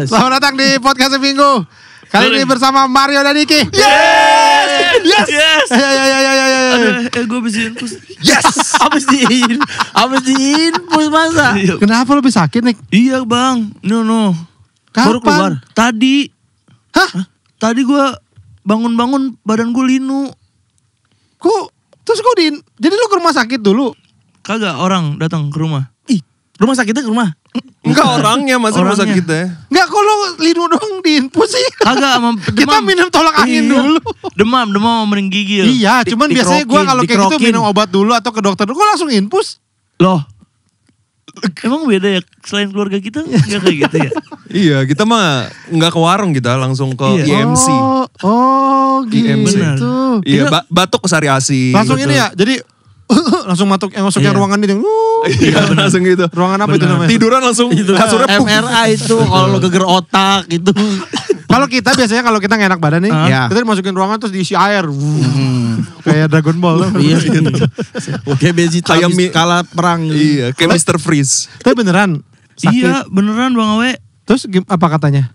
males. Selamat datang di podcast Minggu. Kali ini bersama Mario dan Niki. Yes. Ya. Gue habis infus. Yes. Habis diinfus masa? Kenapa lu lebih sakit nih? Iya bang. No. Baru keluar. Kapan? Tadi. Hah? Tadi gue bangun-bangun badan gue linu. Terus jadi lu ke rumah sakit dulu? Kagak, orang datang ke rumah. Ih, rumah sakitnya ke rumah. Enggak orangnya masih rumah Orangnya. sakitnya. Enggak, kok lu linu doang diinfus sih? Kagak, sama Kita demam. minum tolak angin Iya. dulu. Demam sama mering gigil. Iya, cuman biasanya gue kalau kayak gitu dikerokin. minum obat dulu atau ke dokter dulu, gue langsung infus. Loh. Emang beda ya, selain keluarga kita nggak kayak gitu ya? Iya, kita mah nggak ke warung, kita langsung ke Iya. IMC. Oh IMC. gitu. Iya, batuk ke Sari Asi. Langsung ini ya, jadi langsung masuk yang Iya. ruangan ini. Iya, langsung gitu. Ruangan apa itu Benar. namanya? Tiduran langsung kasurnya puk. MRA itu kalau lo geger otak itu. Kalau kita biasanya kalau kita nggak enak badan nih, Iya. kita dimasukin ruangan terus diisi air. Kayak Dragon Ball. Iya. Oke, Vegeta Kayak habis kalah perang. Iya, kayak Mr. Freeze. Tapi beneran sakit. Iya, beneran Bang Awe. Terus apa katanya?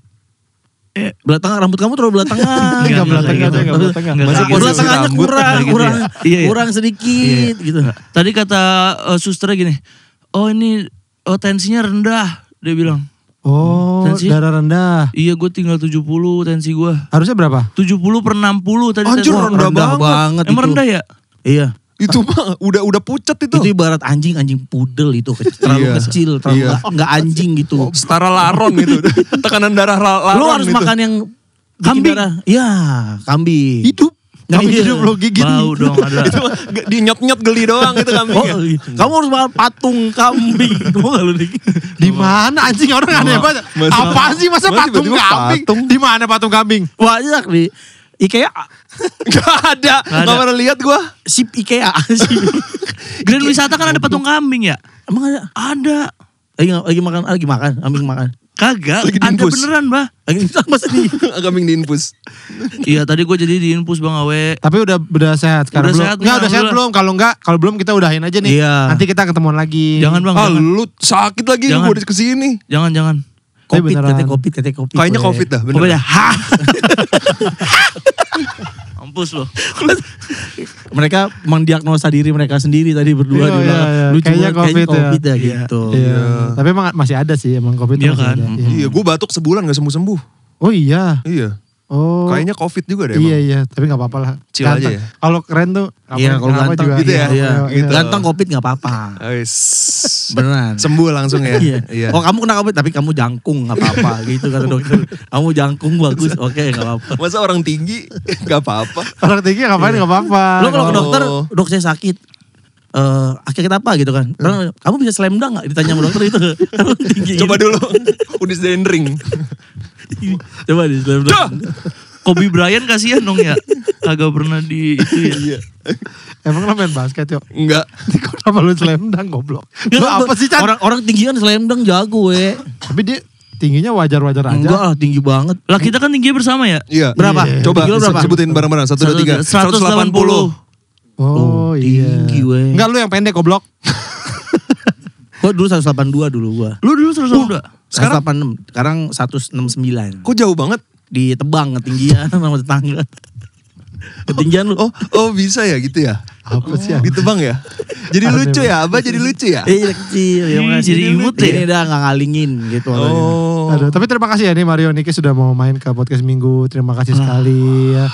Belah tengah, rambut kamu terlalu belah tengah. Enggak belah tengah, gitu. enggak belah tengah. Nggak Masa kayak posisi Belah gitu. tengahnya rambut kurang, kayak gitu kurang, ya? Iya, iya. kurang sedikit gitu. Tadi kata susternya gini, oh ini tensinya rendah, dia bilang. Oh, Tensi? darah rendah. Iya, gue tinggal 70 tensi gue. Harusnya berapa? 70/60 tadi. Anjir, tensi. rendah banget. Emang itu. rendah ya? Iya. Itu mah udah pucet itu. Itu ibarat anjing pudel itu terlalu Iya. kecil, terlalu Iya. nggak anjing gitu. Setara laron gitu. Tekanan darah laron Lo harus gitu. makan yang bikin Kambing. darah. Iya, kambing. Hidup. Nah, Kambing iya. hidup lo gigit. Bau dong ada. Itu mah dinyot-nyot geli doang itu Oh, kambingnya. kamu harus makan patung kambing. Mau gak lu nih? Di mana anjing orang aneh banget. Masa- Apa sih masa masa patung tiba-tiba kambing? patung? Di mana patung kambing? Banyak nih. IKEA, Gak ada. Nggak ada. Gak pernah lihat gue. sip IKEA. Grand wisata kan ada patung kambing ya? Emang ada? Ada. Lagi makan, kambing makan. Kagak, Lagi ada diinfus. beneran bah. Lagi sama sedih. Kambing diinfus. Iya tadi gue jadi diinfus Bang Awe. Tapi udah sehat sekarang Udah belum? sehat nih, Enggak, udah sehat belum? alhamdulillah. Kalau belum kita udahin aja nih. Iya. Nanti kita ketemuan lagi. Jangan Bang, Ah, jangan. lu sakit lagi Jangan. gue kesini. Jangan. Tapi Covid, beneran. katanya covid. Kayaknya gue. covid dah, bener. Pokoknya hah. Mampus loh. Mereka mendiagnosa diri mereka sendiri tadi berdua Iya, di belakang. iya, iya. Lucu Kayaknya banget, COVID ya. covid ya Iya. gitu. Iya. Tapi emang masih ada sih emang Covid Iya masih kan? ada. Iya. Iya, gue batuk sebulan gak sembuh-sembuh. Oh iya. Iya. Oh. Kayaknya covid juga deh Iya emang. iya, tapi nggak apa-apa lah. Chill aja Ganteng. ya. Kalau keren tuh. Iya, kalau kenapa ganteng juga. gitu ya? Iya, Gitu. ganteng covid nggak apa-apa. Ais. Beneran. Sembuh langsung ya. Iya. Oh kamu kena covid tapi kamu jangkung nggak apa-apa gitu kata dokter. Kamu jangkung bagus, oke nggak apa-apa. Masa orang tinggi gak apa-apa. Orang tinggi ngapain nggak apa-apa. Lo kalau ke Oh. dokter, dok saya sakit. Akhirnya apa gitu kan? Orang, kamu bisa slam dunk nggak? Ditanya sama dokter itu. Kamu tinggi. Coba dulu. Udah disediain ring. Coba di slam dunk. Dah. Kobe Bryant kasihan dong ya. Kagak pernah di itu ya. Emang lo main basket yuk? Enggak. Kenapa lu slam dunk goblok? Lu Ya, apa sih Chan? Orang tinggi kan slam dunk jago Tapi dia tingginya wajar-wajar aja. Enggak lah tinggi banget. Lah kita kan tingginya bersama ya. Iya. Berapa? Iya. Coba Tinggi lo berapa? sebutin bareng-bareng. 1, 2, 3. 180. Oh iya. Tinggi weh. Enggak lu yang pendek goblok. Gua dulu 182 dulu gua. Lu dulu 182. Sekarang 186. Sekarang 169. Kok jauh banget? Ditebang ketinggian sama tetangga. Ketinggian lu. Oh bisa ya gitu ya? Apa sih? Ditebang ya? Jadi Aneh lucu ya? Abah jadi lucu ya? Iya kecil. Ya, Ih, makasih. jadi imut ya? Ini dah gak ngalingin gitu. Oh. Aduh, tapi terima kasih ya nih Mario Niki sudah mau main ke podcast Minggu. Terima kasih sekali ya.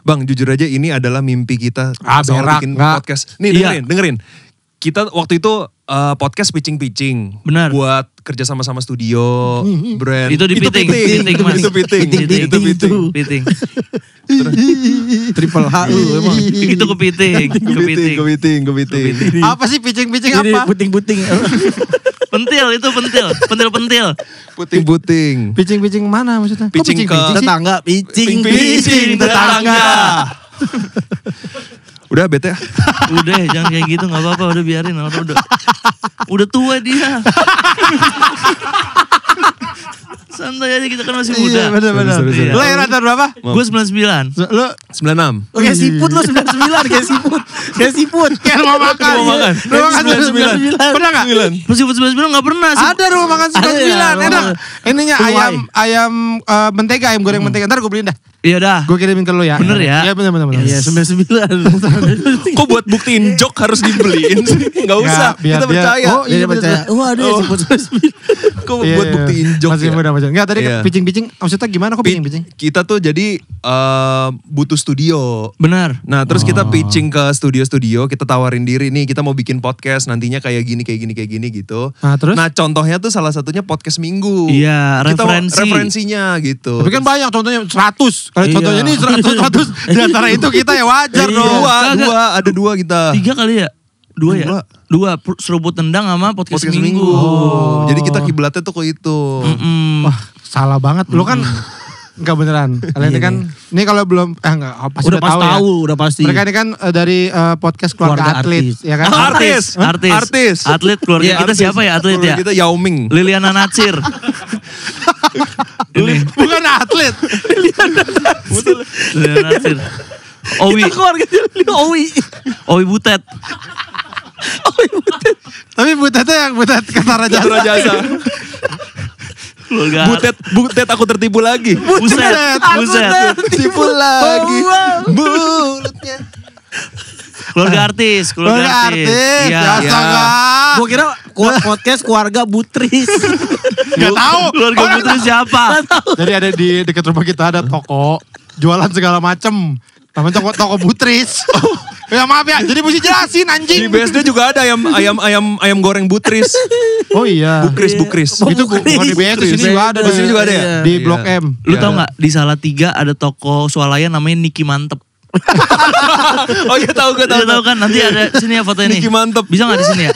Bang jujur aja ini adalah mimpi kita. Ah, soal berak, bikin enggak. podcast. Nih Iya. dengerin. Kita waktu itu podcast pitching-pitching. Benar. Buat kerja sama-sama studio, brand. Itu di piting, Mas. Itu piting. Itu piting. Piting. Triple H lu emang. Itu kepiting. Kepiting. Kepiting. Apa sih pitching-pitching Jadi apa? puting-puting. Pentil itu pentil. Pentil-pentil. Puting-puting. Pitching-pitching mana maksudnya? Kok Pitching ke- pitching-pitching sih? Tetangga, picing tetangga. Udah bete. Udah jangan kayak gitu gak apa-apa. Udah biarin. Udah tua dia. Santai aja, kita kan masih Iya muda. benar-benar. Iya. Lo lahir tahun berapa? Gue 99. Lo 96. Kayak siput lo 99 kayak siput. Kayak siput. kayak rumah makan. Rumah makan. Rumah makan 99. Pernah gak? Masih 99 gak pernah sih. Ada rumah makan 99. Ada ya, rumah Enak. makan. Ininya Tuai. ayam mentega, ayam goreng mentega. Ntar gue beliin dah. Iya dah. Gue kirimin ke lo ya. Bener ya? Iya bener. Iya 99. Kok buat buktiin jok harus dibeliin sih? Gak usah, biar kita dia- percaya. oh, Dia percaya. Oh ada ya siput 99. Kok Iya, buat buktiin jok masih ya? muda. Enggak tadi Iya. picing-picing. Maksudnya gimana kok picing-picing? Kita tuh jadi butuh studio. Benar. Nah terus kita pitching ke studio-studio, kita tawarin diri nih kita mau bikin podcast nantinya kayak gini gitu. Nah, terus? Nah contohnya tuh salah satunya podcast minggu. Iya, Kita mau referensi. referensinya gitu. Tapi kan banyak contohnya 100. Kalau Iya. contohnya ini 100. Di antara itu kita ya wajar Iya. dong. Ada dua kita. 3 kali ya? 2 ya? Dua. 2 seruput tendang sama podcast minggu. Oh. Jadi kita kiblatnya tuh ke itu. Wah, salah banget. Lo kan enggak beneran. Kalian ini kan ini kalau belum enggak pasti Udah pasti tahu ya. tahu, udah pasti. Mereka ini kan dari podcast keluarga Keluarga atlet, artis. ya kan? Artis. Atlet keluarga Iya, kita artis. siapa ya atlet Keluarga ya? kita Yao Ming. Liliana Natsir. Ini Bukan atlet. Liliana Natsir. Owi. Keluarga Owi. Owi Butet. Tapi butetnya yang butet Ketara Jasa. Citra Jasa. Keluarga Butet aku tertipu lagi. Buset. Buset. Tertipu lagi. Mulutnya. Keluarga artis. Keluarga artis. Iya. Ya astaga. Gue kira podcast keluarga Butris. Gak tahu. Keluarga Putri siapa? Jadi ada di dekat rumah kita ada toko jualan segala macem. Namanya toko Butris. Ya maaf ya, jadi mesti jelasin Di anjing. BSD juga ada ayam goreng Butris. Oh iya. Bukris. Itu bukan di BSD, di sini juga ada. Di sini juga ada ya? Di Iya. Blok M. Lu Iya. tau gak di Salatiga ada toko swalayan namanya Niki Mantep. Oh iya tahu gue Lu tau kan nanti ada sini ya foto ini. Niki Mantep. Bisa gak di sini ya?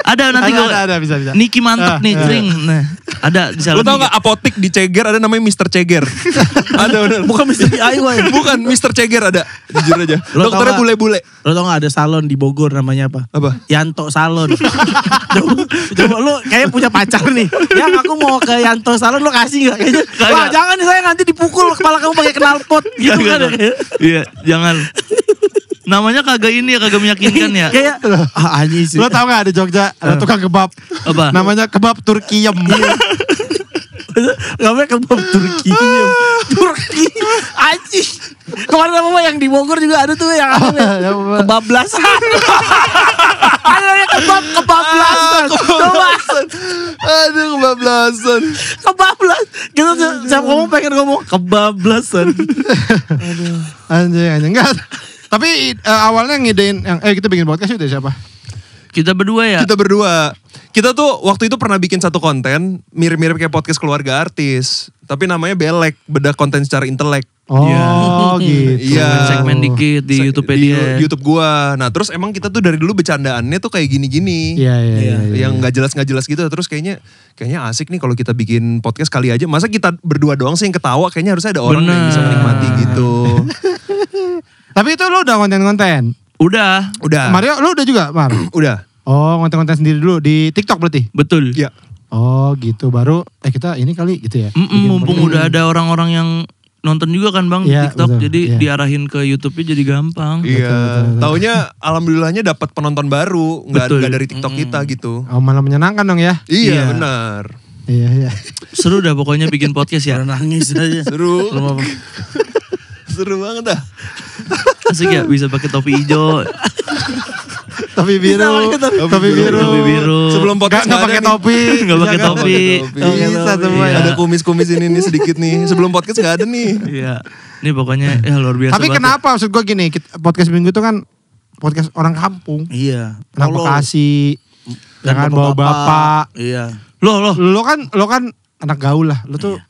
Ada nanti gue. Ada, bisa. Niki Mantep nih, drink. Nah, ada di Lu tau Salatiga. gak apotik di Ceger ada namanya Mr. Ceger. Ada bener. Bukan Mr. DIY. Bukan Mr. Ceger ada. Jujur aja. Lo tau Dokternya gak? bule-bule. Lo tau gak ada salon di Bogor namanya apa? Apa? Yanto Salon. coba lu kayak punya pacar nih. Yang aku mau ke Yanto Salon lo kasih gak? Kayaknya, Kagak. wah jangan nih saya nanti dipukul kepala kamu pakai knalpot. Gitu Kagak, kan. kagak. Iya, jangan. Namanya kagak ini ya, kagak meyakinkan ya. Kayak anjing sih. Lo tau gak di Jogja ada tukang kebab. Apa? Namanya kebab Turkiyem. Namanya kebab Turki. Turki. Anjing. Kemarin apa yang di Bogor juga ada tuh yang apa ya? Kebablasan. Ada yang kebablasan. Coba. Aduh kebablasan. Kebablas. Kita siapa ngomong pengen ngomong kebablasan. Anjing. Enggak. Tapi awalnya ngidein yang kita bikin podcast itu siapa? Kita berdua ya. Kita berdua. Kita tuh waktu itu pernah bikin satu konten mirip-mirip kayak podcast keluarga artis. Tapi namanya Belek, bedah konten secara intelek. Oh gitu. Iya. Segmen dikit di YouTube Di dia. YouTube gua. Nah terus emang kita tuh dari dulu bercandaannya tuh kayak gini-gini. Iya. Yang nggak jelas gitu. Terus kayaknya asik nih kalau kita bikin podcast kali aja. Masa kita berdua doang sih yang ketawa? Kayaknya harusnya ada orang yang bisa Bener. menikmati gitu. Tapi itu lo udah konten-konten. Udah. Udah. Mario lo udah juga, Mar? Udah. Oh, konten-konten sendiri dulu di TikTok berarti? Betul. Ya. Oh gitu, baru kita ini kali gitu ya? Bikin Mumpung podcast. udah ada orang-orang yang nonton juga kan bang Iya, TikTok. betul, Jadi iya. diarahin ke YouTube-nya jadi gampang. Iya. betul. Taunya alhamdulillahnya dapat penonton baru. Betul. Nggak dari TikTok kita gitu. Oh malah menyenangkan dong ya? Iya. Iya benar. Iya. Seru dah pokoknya bikin podcast ya. Nangis aja. Seru. Belum apa. Seru banget dah. Asik ya bisa pakai topi hijau. Topi biru. Topi biru. Topi biru. Sebelum podcast Nggak pakai ada nih. topi. Nggak pakai Bisa kan? topi. Bisa semua ya. Ada kumis-kumis ini nih sedikit nih. Sebelum podcast nggak ada nih. Iya. Ini pokoknya ya luar biasa Tapi banget. kenapa maksud gue gini, podcast minggu itu kan podcast orang kampung. Iya. Anak Bekasi. Jangan bawa bapak. Iya. Loh. Lo kan anak gaul lah. Lo tuh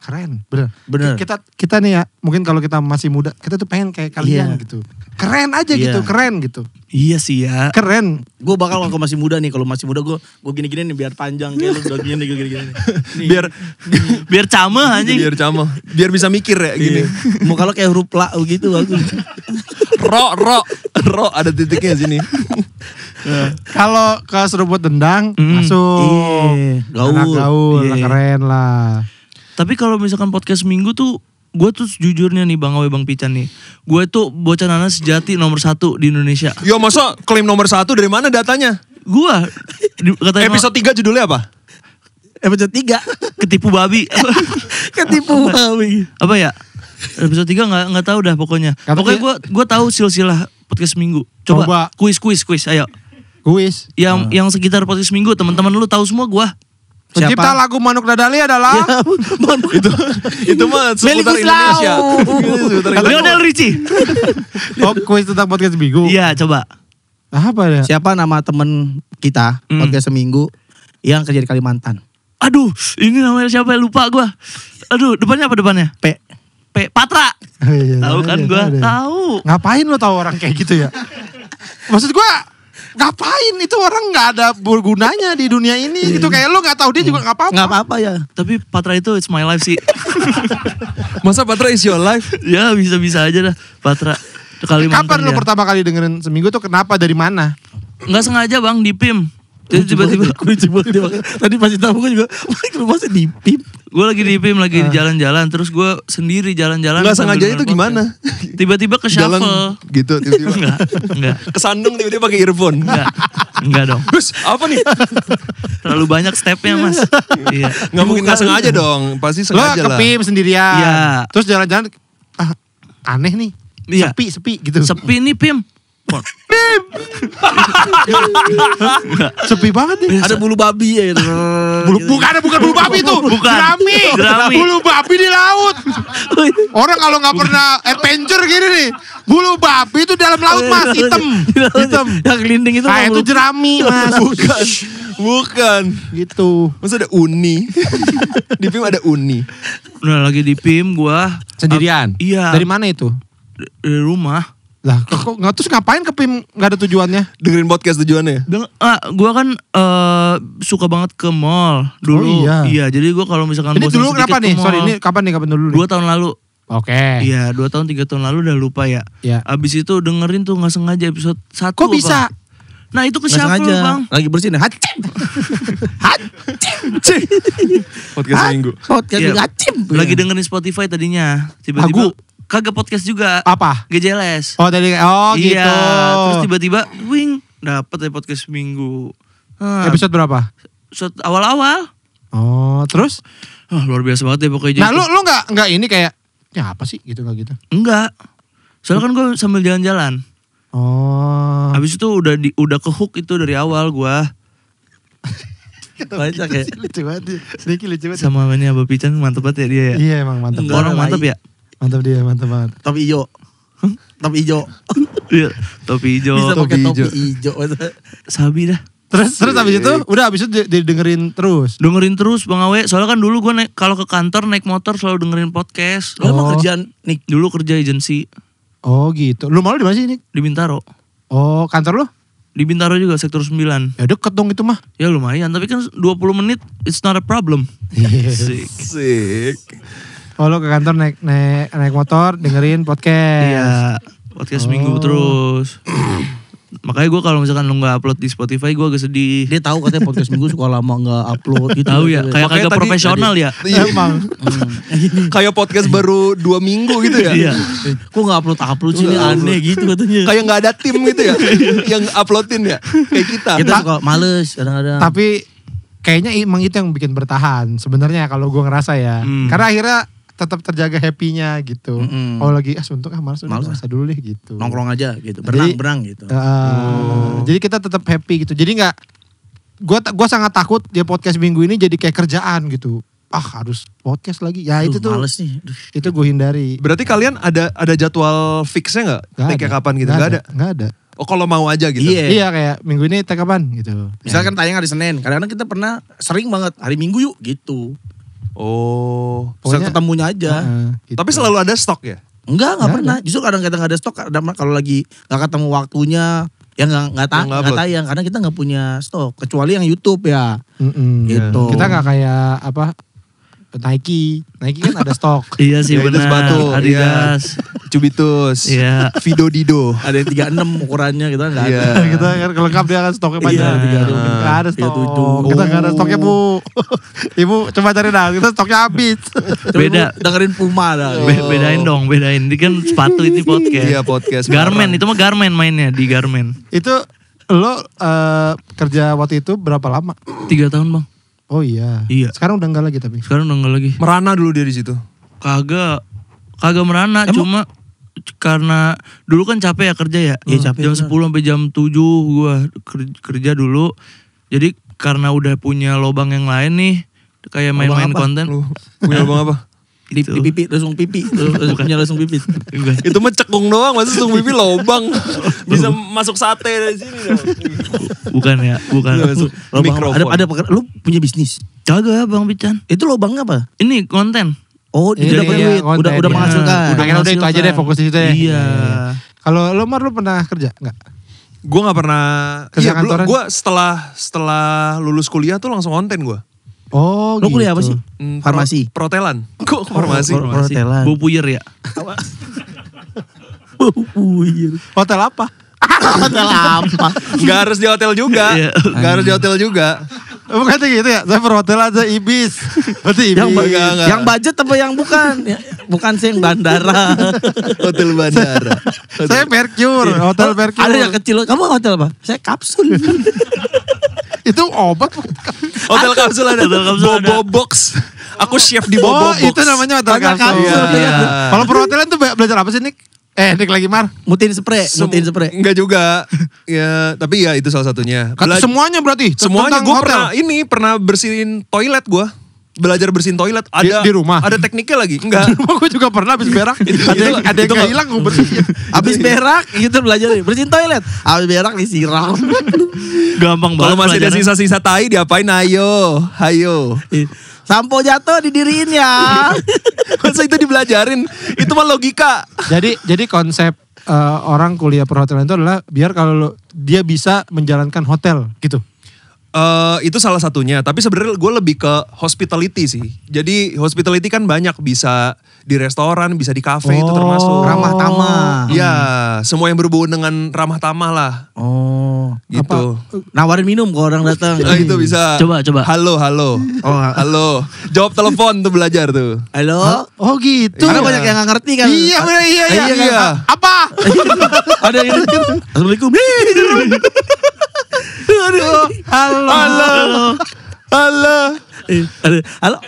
keren, Bener. Kita nih ya, mungkin kalau kita masih muda, kita tuh pengen kayak kalian Iya. gitu. Keren aja Iya. gitu, keren gitu. Iya sih ya. Keren. Gue bakal kalau masih muda nih, kalau masih muda gue gini-gini nih biar panjang kayak lu udah gini nih. Nih. Biar cameh anjing. Biar camah. Biar bisa mikir ya gini. Mau kalau kayak huruf la gitu bagus. Ro ada titiknya sini. Kalau ke seruput dendang masuk. Iya, gaul. Anak gaul, Iya. keren lah. Tapi kalau misalkan podcast minggu tuh, gue tuh jujurnya nih Bang Awe, Bang Pican nih. Gue tuh bocah nanas sejati nomor 1 di Indonesia. Yo masa klaim nomor 1 dari mana datanya? Gue katanya Episode 3 judulnya apa? Episode 3. ketipu babi. Ketipu babi. Apa ya? Episode 3 nggak tahu dah pokoknya. Pokoknya gue tahu silsilah podcast minggu. Coba. kuis ayo. Kuis. Yang sekitar podcast minggu teman-teman lu tahu semua gue. Pencipta lagu Manuk Dadali adalah Itu mah seputar Indonesia. Lionel Richie. kuis tentang podcast minggu. Iya, coba. Apa ya? Siapa nama temen kita podcast seminggu yang kerja di Kalimantan? Aduh, ini namanya siapa ya? Lupa gue. Aduh, depannya apa depannya? P. Patra. Iya, Tahu kan gue? Tahu. Ngapain lo tahu orang kayak gitu ya? Maksud gue ngapain itu orang nggak ada bergunanya di dunia ini gitu, kayak lo nggak tahu dia juga nggak apa-apa. Nggak apa-apa ya. Tapi Patra itu it's my life sih. Masa Patra is your life? Ya bisa-bisa aja dah Patra. Kalimantan Kapan lo ya. pertama kali dengerin seminggu tuh, kenapa, dari mana? Nggak sengaja Bang di PIM. Jadi tiba-tiba Tadi pasti tahu gue juga. Lu masih di PIM. gue lagi di PIM lagi di jalan-jalan, terus gue sendiri jalan-jalan. Nggak sambil sengaja denger itu gimana? podcast. Tiba-tiba ke Jalan shuffle. gitu tiba-tiba. Enggak. Kesandung tiba-tiba pakai earphone. Enggak dong. Terus apa nih? Terlalu banyak stepnya Mas. Iya. Nggak mungkin nggak sengaja dong. Pasti Lo sengaja ke lah. PIM sendirian. Iya. Terus jalan-jalan, aneh nih. Iya. Sepi gitu. Sepi nih PIM. Sepi banget nih. Ada bulu babi ya. Bukan bulu babi itu. Bukan. Jerami. Bulu babi di laut. Orang kalau nggak pernah adventure gini nih, bulu babi itu dalam laut Mas, hitam. Yang gelinding itu. Nah itu jerami Mas. Bukan. Gitu. Masa ada uni? Di PIM ada uni. Nah lagi di PIM gue. Sendirian? Iya. Dari mana itu? Dari rumah. Lah kok nggak, terus ngapain ke PIM, nggak ada tujuannya? Dengerin podcast tujuannya. Gue kan suka banget ke mall dulu. Oh, iya. Iya, jadi gue kalau misalkan Ini bosan dulu sedikit kenapa ke nih? mall. Sorry, ini kapan dulu? 2 tahun lalu. Oke. Iya, 2 tahun 3 tahun lalu udah lupa ya. Iya. Abis itu dengerin tuh nggak sengaja episode 1. Kok bisa? Nah itu ke Nggak shuffle sengaja. Bang. Lagi bersihin. Podcast minggu. Podcast Iya. ngacim. Lagi dengerin Spotify tadinya. Tiba-tiba kagak podcast juga. Apa? GJLS. Oh tadi, gitu. Iya, terus tiba-tiba wing dapet ya podcast minggu. Episode berapa? Episode awal-awal. Oh terus? Luar biasa banget ya pokoknya. Nah lu nggak ini kayak, ya apa sih gitu, nggak gitu? Enggak. Soalnya kan gue sambil jalan-jalan. Oh. Habis itu udah ke hook itu dari awal gue. Banyak ya. Lucu banget. Sedikit lucu banget. Sama ini Abah Pican mantep banget ya dia ya. Iya emang mantap. Enggak. Orang mantep ya. Mantap dia, mantap banget. Topi hijau. Topi hijau. Iya, topi hijau. Bisa pakai topi topi hijau. hijau. Sabi dah. Terus abis itu, abis itu didengerin terus. Dengerin terus Bang Awe. Soalnya kan dulu gue kalau ke kantor naik motor selalu dengerin podcast. Lo emang kerjaan nih. Dulu kerja agensi Oh gitu. Lu malu di mana sih ini? di Bintaro. Oh kantor lu? Di Bintaro juga sektor 9. Ya deket dong itu mah. Ya lumayan, tapi kan 20 menit it's not a problem. Asik. Sik. Oh lu ke kantor naik motor dengerin podcast. Iya, podcast minggu terus. Makanya gue kalau misalkan lu gak upload di Spotify gue agak sedih. Dia tahu katanya podcast minggu suka lama nggak upload gitu. Tahu ya, kayak Makanya kagak tadi- profesional ya. Iya. Emang. Kayak podcast baru 2 minggu gitu ya. Iya. Kok nggak upload sih, ini aneh gitu katanya. Kayak nggak ada tim gitu ya. Yang uploadin ya. Kayak kita. Kita suka males kadang-kadang. Tapi kayaknya emang itu yang bikin bertahan sebenarnya kalau gue ngerasa ya. Karena akhirnya tetap terjaga happy-nya gitu. Oh lagi suntuk malas dulu deh gitu. Nongkrong aja gitu, Jadi- berang gitu. Jadi kita tetap happy gitu. Jadi nggak, gue sangat takut dia podcast minggu ini jadi kayak kerjaan gitu. Harus podcast lagi. Ya itu Duh, tuh. males nih. Duh. Itu gue hindari. Berarti kalian ada jadwal fixnya nggak? Take kapan gitu? Nggak ada. Nggak ada. Oh kalau mau aja gitu. Iya. Iya kayak minggu ini take kapan gitu. Misalkan tayang hari Senin, kadang-kadang kita pernah sering banget hari Minggu yuk gitu. Oh. Bisa Pokoknya- ketemunya aja. Gitu. Tapi selalu ada stok ya? Nggak Nggak pernah. Justru kadang-kadang nggak ada stok. Kalau lagi nggak ketemu waktunya, ya nggak upload. tayang. Karena kita nggak punya stok. Kecuali yang YouTube ya. Mm-mm. Gitu. Kita nggak kayak apa Nike kan ada stok. Iya sih Ya, itu benar. sepatu, Adidas. Cubitus. Iya. Vido Dido. Ada yang 36 ukurannya kita nggak Iya. ada. Kita kan lengkap dia kan stoknya banyak. Iya, 36. Nggak ada stok. 37. Kita nggak ada stoknya Bu. Ibu coba cari dah. Kita stoknya habis. Beda. Dengerin Puma dah. Bedain dong, bedain. Ini kan sepatu ini podcast. Iya podcast. Garmen, itu mah Garmen mainnya di Garmen. Itu lo kerja waktu itu berapa lama? 3 tahun bang. Oh iya. Iya. Sekarang udah enggak lagi tapi. Sekarang udah enggak lagi. Merana dulu dia di situ. Kagak merana, cuma karena dulu kan capek ya kerja ya. Iya, capek, Jam 10 sampai jam 7 gua kerja dulu. Jadi karena udah punya lobang yang lain nih, kayak main-main apa? konten. Lu punya abang apa? Di pipi, langsung pipi. Punya langsung pipi. Itu mah cekung doang, masa tung pipi lobang. Bisa masuk sate dari sini dong. Bukan ya, bukan. Masuk Lobang mikrofon. ada lu punya bisnis. Kagak Bang Pican. Itu lobangnya apa? Ini konten. Oh, Iya, dia dapat iya, duit, konten, udah iya. menghasilkan. Akhirnya udah itu aja deh, fokus di situ ya. Iya. Kalau lo Mar, lo pernah kerja nggak? Gue gak pernah. Kerja Iya, kantoran? gue setelah lulus kuliah tuh langsung konten gue. Oh Lu kuliah apa gitu. sih? Farmasi. Perhotelan. Kok farmasi? Perhotelan. Bau puyer ya. Hotel apa? Hotel apa? Gak harus di hotel juga. Iya. Gak harus di hotel juga. Bukan gitu ya? Saya perhotelan aja Ibis. Berarti Ibis. Enggak. Yang budget apa yang bukan? Bukan sih yang bandara. Hotel bandara. Saya Mercure, Hotel Mercure. Ada yang kecil. Kamu hotel apa? Saya kapsul. Itu obat. Hotel kapsul ada. Hotel kapsul ada. Bobo box. Aku chef di Bobo Oh, box. itu namanya hotel Hotel kapsul. kapsul, Iya. iya. Kalau perhotelan tuh belajar apa sih, Nick? Nick lagi Mar. Mutin spray. Enggak juga. Ya, tapi ya itu salah satunya. Semuanya berarti. Semuanya tentang gue hotel. pernah bersihin toilet gue. Belajar bersihin toilet. Ada Di rumah? Ada tekniknya lagi. Enggak. Di rumah gue juga pernah habis berak. ada yang itu nggak hilang gue bersihin. Habis berak gitu belajar nih. Bersihin toilet. Habis berak disiram. Gampang Kalau banget. masih ada pelajaran. sisa-sisa tai diapain? Ayo. Sampo jatuh didiriin ya. Masa itu dibelajarin? Itu mah logika. Jadi konsep orang kuliah perhotelan itu adalah biar kalau dia bisa menjalankan hotel gitu. Itu salah satunya. Tapi sebenarnya gue lebih ke hospitality sih. Jadi hospitality kan banyak, bisa di restoran, bisa di kafe, itu termasuk. Ramah tamah. Ya, semua yang berhubungan dengan ramah tamah lah. Oh. Gitu. Nawarin minum ke orang datang. Nah, itu bisa. Coba. Halo. Oh, Halo. Jawab telepon tuh belajar tuh. halo. Oh gitu. Karena banyak yang gak ngerti kan. Iya bener, iya. Iya. Apa? Ada yang Assalamualaikum. Halo. Halo.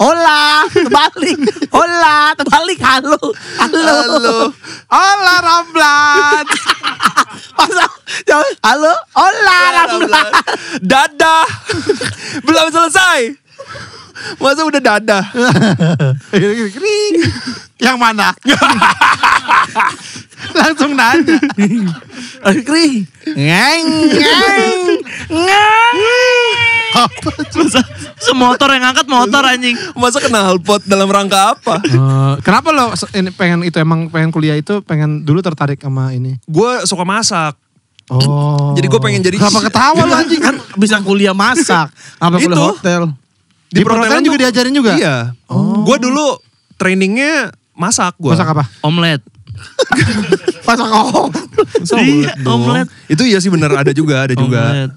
Hola. Terbalik. Hola. Terbalik. Halo. Hola Ramblan. Masa? Halo. Hola. Ramlan. Dadah. Belum selesai. Masa udah dadah? Kering. Yang mana? Langsung nanya. Kering. Ngeng. Masa semotor yang ngangkat motor anjing. Masa kena halpot dalam rangka apa? Kenapa lo ini pengen kuliah itu dulu tertarik sama ini? Gue suka masak. Oh. Jadi gue pengen jadi. Kenapa ketawa lo anjing? Kan bisa kuliah masak. Apa kuliah Itu. hotel? Di perhotelan juga tuh- diajarin juga? Iya. Gue dulu trainingnya masak gue. Masak apa? Omelet. Masak kok. Iya, omelet. Itu iya sih bener, ada juga. Omelet.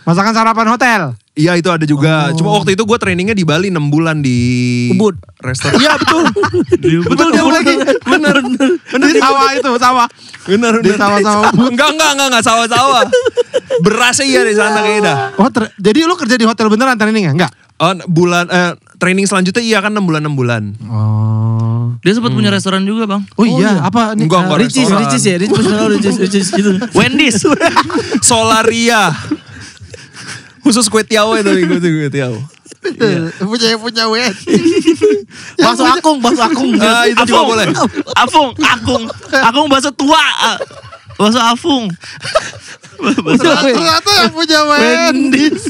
Masakan sarapan hotel? Iya itu ada juga. Cuma waktu itu gue trainingnya di Bali 6 bulan di Ubud. restoran. Iya betul. Betul dia lagi. Bener. Di sawah itu, sawah. Bener. Di sawah-sawah. Enggak sawah-sawah. Berasnya iya di sana kayaknya dah. Oh, jadi lu kerja di hotel beneran trainingnya? Enggak? Oh, training selanjutnya iya kan 6 bulan. Oh. Dia sempat punya restoran juga bang. Oh iya, apa nih? Enggak, Ricis ya. Ricis gitu. Wendy's. Solaria. Khusus kue tiaw itu kue tiaw. Punya wet. Bakso akung. Ah, itu juga boleh. Akung bahasa tua. Bahasa Afung. Ternyata yang punya Wendy's.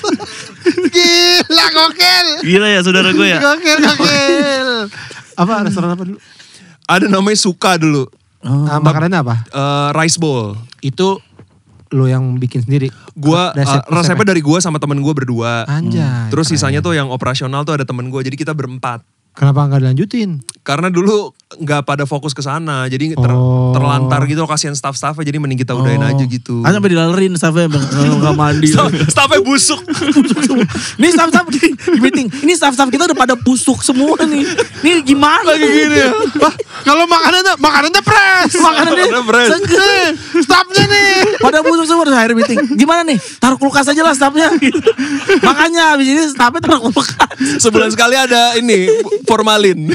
Gila, gokil. Gila ya saudara gue ya. Gokil. Apa restoran apa dulu? Ada namanya Suka dulu. Makanannya apa? Rice bowl. Itu lo yang bikin sendiri. Gua resepnya dari gua sama temen gua berdua. Anjay. Terus sisanya tuh yang operasional tuh ada temen gua. Jadi kita berempat. Kenapa nggak dilanjutin? Karena dulu nggak pada fokus ke sana, jadi terlantar gitu, kasihan staff-staffnya, jadi mending kita udahin aja gitu. Kan sampai dilalerin staffnya bang, kalau nggak mandi. Staffnya busuk. Ini staff-staff di meeting, ini staff-staff kita udah pada busuk semua nih. Ini gimana? Lagi gini ya. Kalau makanannya fresh. Makanannya fresh. seger. Staffnya nih. Pada busuk semua udah akhir meeting. Gimana nih? Taruh kulkas aja lah staffnya. Makanya abis ini staffnya taruh kulkas. Sebulan sekali ada ini formalin.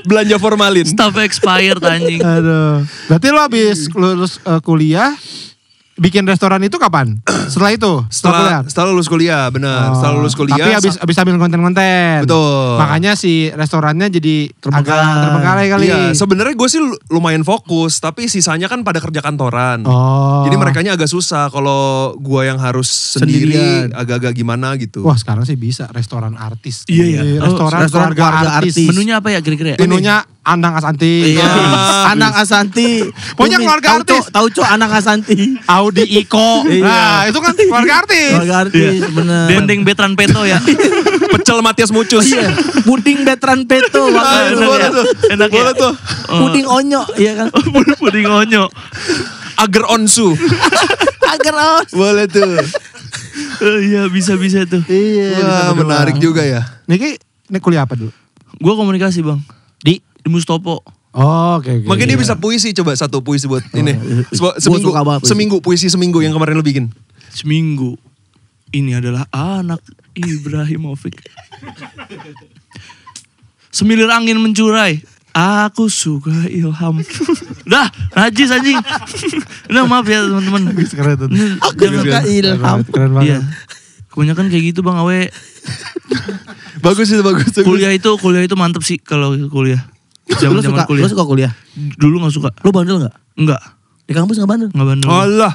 Belanja formalin. Staff expired anjing. Aduh. Berarti lo habis lulus kuliah bikin restoran itu kapan? Setelah itu? Setelah lulus kuliah, benar. Setelah lulus kuliah. Tapi habis ambil konten-konten. Betul. Makanya si restorannya jadi agak terbengkalai kali. Iya, sebenarnya gue sih lumayan fokus, tapi sisanya kan pada kerja kantoran. Jadi merekanya agak susah kalau gue yang harus sendiri, agak-agak gimana gitu. Wah, sekarang sih bisa restoran artis. Iya. Restoran keluarga artis. Menunya apa ya kira-kira? Menunya Andang Asanti. Iya. Anang Asanti. Pokoknya keluarga artis. Tahu cok Anang Asanti. Audi Iko. Nah, itu kan keluarga artis. Keluarga artis, bener. Dendeng Betran Peto ya. Pecel Matias Mucus. Iya. Puding Betran Peto. Boleh tuh. Enak ya? Boleh tuh. Puding Onyo, iya kan? Puding onyo. Agar onsu. Agar on. Boleh tuh. Iya bisa-bisa tuh. Iya. Wah, menarik juga ya. Niki kuliah apa dulu? Gue komunikasi bang. Di Mustopo. Oh, oke. Mungkin dia bisa puisi, coba satu puisi buat ini. Seminggu, Seminggu puisi seminggu yang kemarin lo bikin. Seminggu. Ini adalah anak Ibrahimovic. Semilir angin mencurai. Aku suka ilham. Dah, najis anjing. Udah maaf ya teman-teman. Keren tuh. Aku suka ilham. Keren banget. Iya. Kebanyakan kayak gitu bang Awe. Bagus itu, bagus. Kuliah itu mantep sih kalau kuliah. Lu suka kuliah? Dulu gak suka. Lu bandel gak? Enggak. Di kampus gak bandel? Enggak bandel. Allah.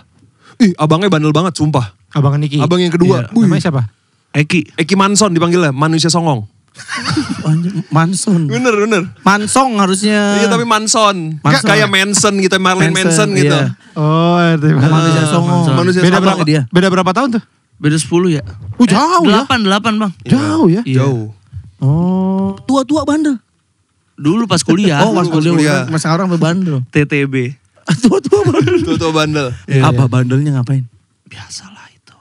Ih, abangnya bandel banget, sumpah. Abang Niki. Abang yang kedua. Iya. Wih, Namanya siapa? Eki Manson dipanggilnya, manusia songong. Manson. Bener. Mansong harusnya. Iya tapi Manson. Kayak Manson gitu, Marilyn Manson gitu. Iya. Oh, itu. Manusia songong. Manusia Beda songong. berapa? Beda berapa tahun tuh? Beda 10 ya. Jauh ya. 8 bang. Jauh ya. Iya. Jauh. Oh. Tua-tua bandel. Dulu pas kuliah. Oh, pas kuliah. Mas sekarang bandel. TTB. Tua-tua bandel. Tua bandel. Apa bandelnya ngapain? Biasalah itu.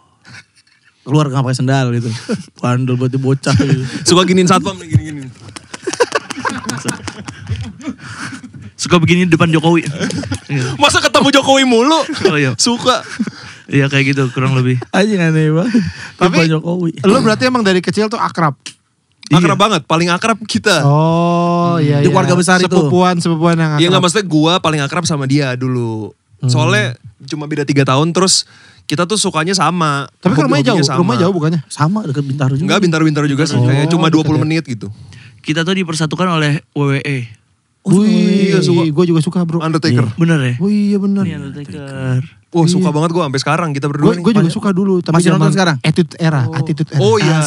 Keluar nggak pakai sendal gitu. Bandel berarti bocah gitu. Suka giniin satpam nih, gini. Suka begini depan Jokowi. Masa ketemu Jokowi mulu? Oh iya. Suka. Iya kayak gitu kurang lebih. Anjing aneh banget. Tapi Jokowi. lu berarti emang dari kecil tuh akrab. Akrab banget, paling akrab kita. Oh, iya. Di keluarga besar itu. Sepupuan yang akrab. Iya gak, maksudnya gue paling akrab sama dia dulu. Soalnya cuma beda 3 tahun, terus kita tuh sukanya sama. Tapi kan rumahnya jauh, sama. rumahnya jauh bukannya? Sama deket Bintaro juga. Enggak, Bintaro juga sih. Kayak cuma 20 menit gitu. Kita tuh dipersatukan oleh WWE. Wih, iya, suka. gue juga suka bro. Undertaker. Bener ya? Oh iya bener. Ini Undertaker. Wah suka banget gue sampai sekarang kita berdua nih. Gue juga suka dulu. Tapi Masih nonton sekarang? Attitude Era. Oh iya,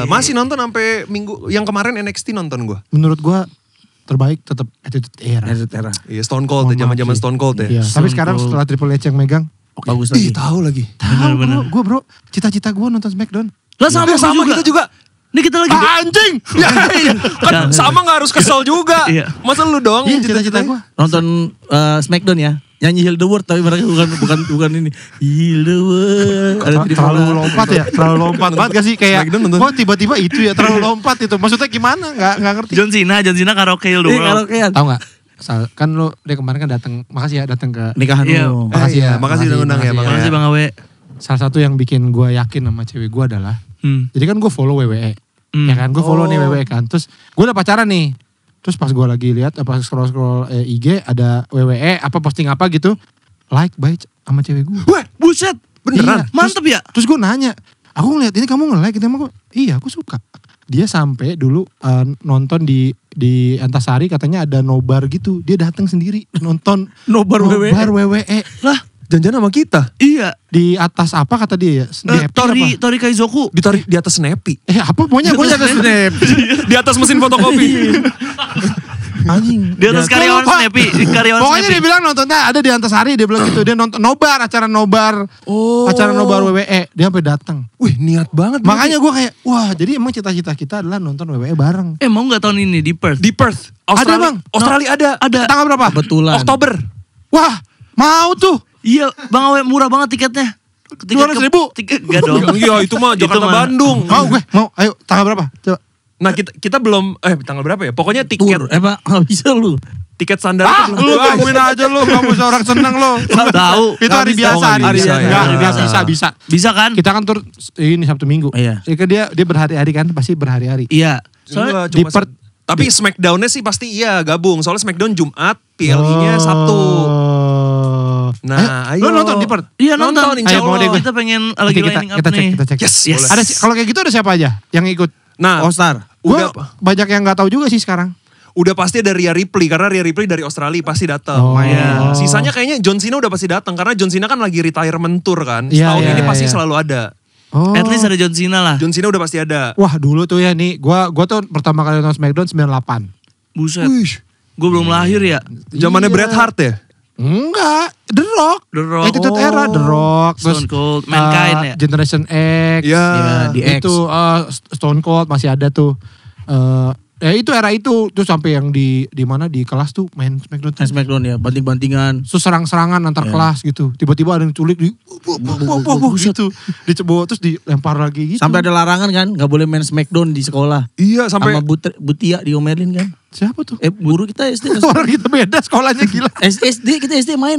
masih nonton sampai minggu. Yang kemarin NXT nonton gue. Menurut gue terbaik tetap Attitude Era. Iya Stone Cold ya, zaman Stone Cold ya. Iya. Tapi sekarang setelah Triple H yang megang, bagus lagi. Ih tahu lagi. tahu bro, cita-cita gue nonton Smackdown. Lah sama kita juga. Ini kita lagi. Anjing. Kan sama gak harus kesel juga. Iya. Masa lu doang Iya cita-cita gue. Nonton Smackdown ya. Nyanyi Heal the World tapi mereka bukan ini. Heal the World. Terlalu lompat ya, terlalu lompat banget gak sih kayak. Kok tiba-tiba itu ya terlalu lompat itu. Maksudnya gimana? Gak ngerti. John Cena karaoke dulu. Karaokean. Tahu nggak? Kan lu dia kemarin kan datang, makasih ya datang ke Nikahan Iya. lu. Makasih ya. Makasih udah ngundang ya, Bang. Makasih Bang Awe. Salah satu yang bikin gue yakin sama cewek gue adalah, jadi kan gue follow WWE. Ya kan, gue follow nih WWE kan. Terus gue udah pacaran nih. Terus pas gue lagi lihat apa scroll IG ada WWE apa posting apa gitu, like baik sama cewek gue. Wah, buset. Beneran? Iya, mantep ya. Terus gue nanya, aku ngeliat ini kamu nge-like gitu emang? Iya aku suka. Dia sampai dulu nonton di Antasari katanya ada nobar gitu. Dia datang sendiri nonton Nobar WWE. Lah, janjian sama kita. Iya. Di atas apa kata dia ya? Snappy apa? Tori Kaizoku. Ditarik di atas Snappy. Apa pokoknya atas Snappy. Di atas mesin fotokopi. Anjing. Di atas karyawan Snappy. Pokoknya dia bilang nontonnya ada di Antasari, dia bilang gitu. Dia nonton acara nobar WWE. Dia sampai datang. Wih, niat banget. Makanya gue kayak, wah jadi emang cita-cita kita adalah nonton WWE bareng. Mau nggak tahun ini di Perth? Di Perth, Australia. Ada bang. Australia ada. Tanggal berapa? Kebetulan. Oktober. Wah, mau tuh. Iya, Bang Awe murah banget tiketnya. 200.000? Tiket gak dong. Iya, itu mah Jakarta Bandung. Mau. Ayo, tanggal berapa? Coba. Nah, kita belum tanggal berapa ya? Pokoknya tiket Pak, nggak bisa lu. tiket standar itu belum. Lu gangguin aja lu, kamu seorang seneng lu. Tahu. Itu hari biasa, bisa. Bisa kan? Kita kan tur ini Sabtu Minggu. Iya. Dia berhari-hari kan, pasti berhari-hari. Iya. Soalnya di Perth. Tapi Smackdown-nya sih pasti gabung. Soalnya Smackdown Jumat, PLI-nya Sabtu. Nah, ayo. Lu nonton di Perth? Iya nonton. Insya Allah. Allah. Kita pengen lagi lining up nih. Kita cek. Yes. Ada kalau kayak gitu ada siapa aja yang ikut? Nah, All-Star. Gua banyak yang nggak tahu juga sih sekarang. udah pasti ada Rhea Ripley karena Rhea Ripley dari Australia pasti datang. Oh. Sisanya kayaknya John Cena udah pasti datang karena John Cena kan lagi retirement tour kan. Iya, Setahun iya, ini pasti iya. selalu ada. Oh. At least ada John Cena lah. John Cena udah pasti ada. Wah dulu tuh ya nih, gua tuh pertama kali nonton Smackdown 98. Buset. Wih, Gue belum lahir ya. zamannya Iya. Bret Hart ya? Enggak, The Rock. The Rock. Attitude Era, The Rock. Stone Cold, Mankind ya. Generation X. Iya. di X. Itu Stone Cold masih ada tuh. Itu era itu tuh sampai yang di mana di kelas tuh main Smackdown. Smackdown ya, banting-bantingan. Terus serang-serangan antar kelas gitu. Tiba-tiba ada yang culik di gitu. Dicoba terus dilempar lagi gitu. Sampai ada larangan kan, nggak boleh main Smackdown di sekolah. Iya sampai Sama Butia diomelin kan. Siapa tuh? Guru kita SD. Orang kita beda sekolahnya gila. kita SD main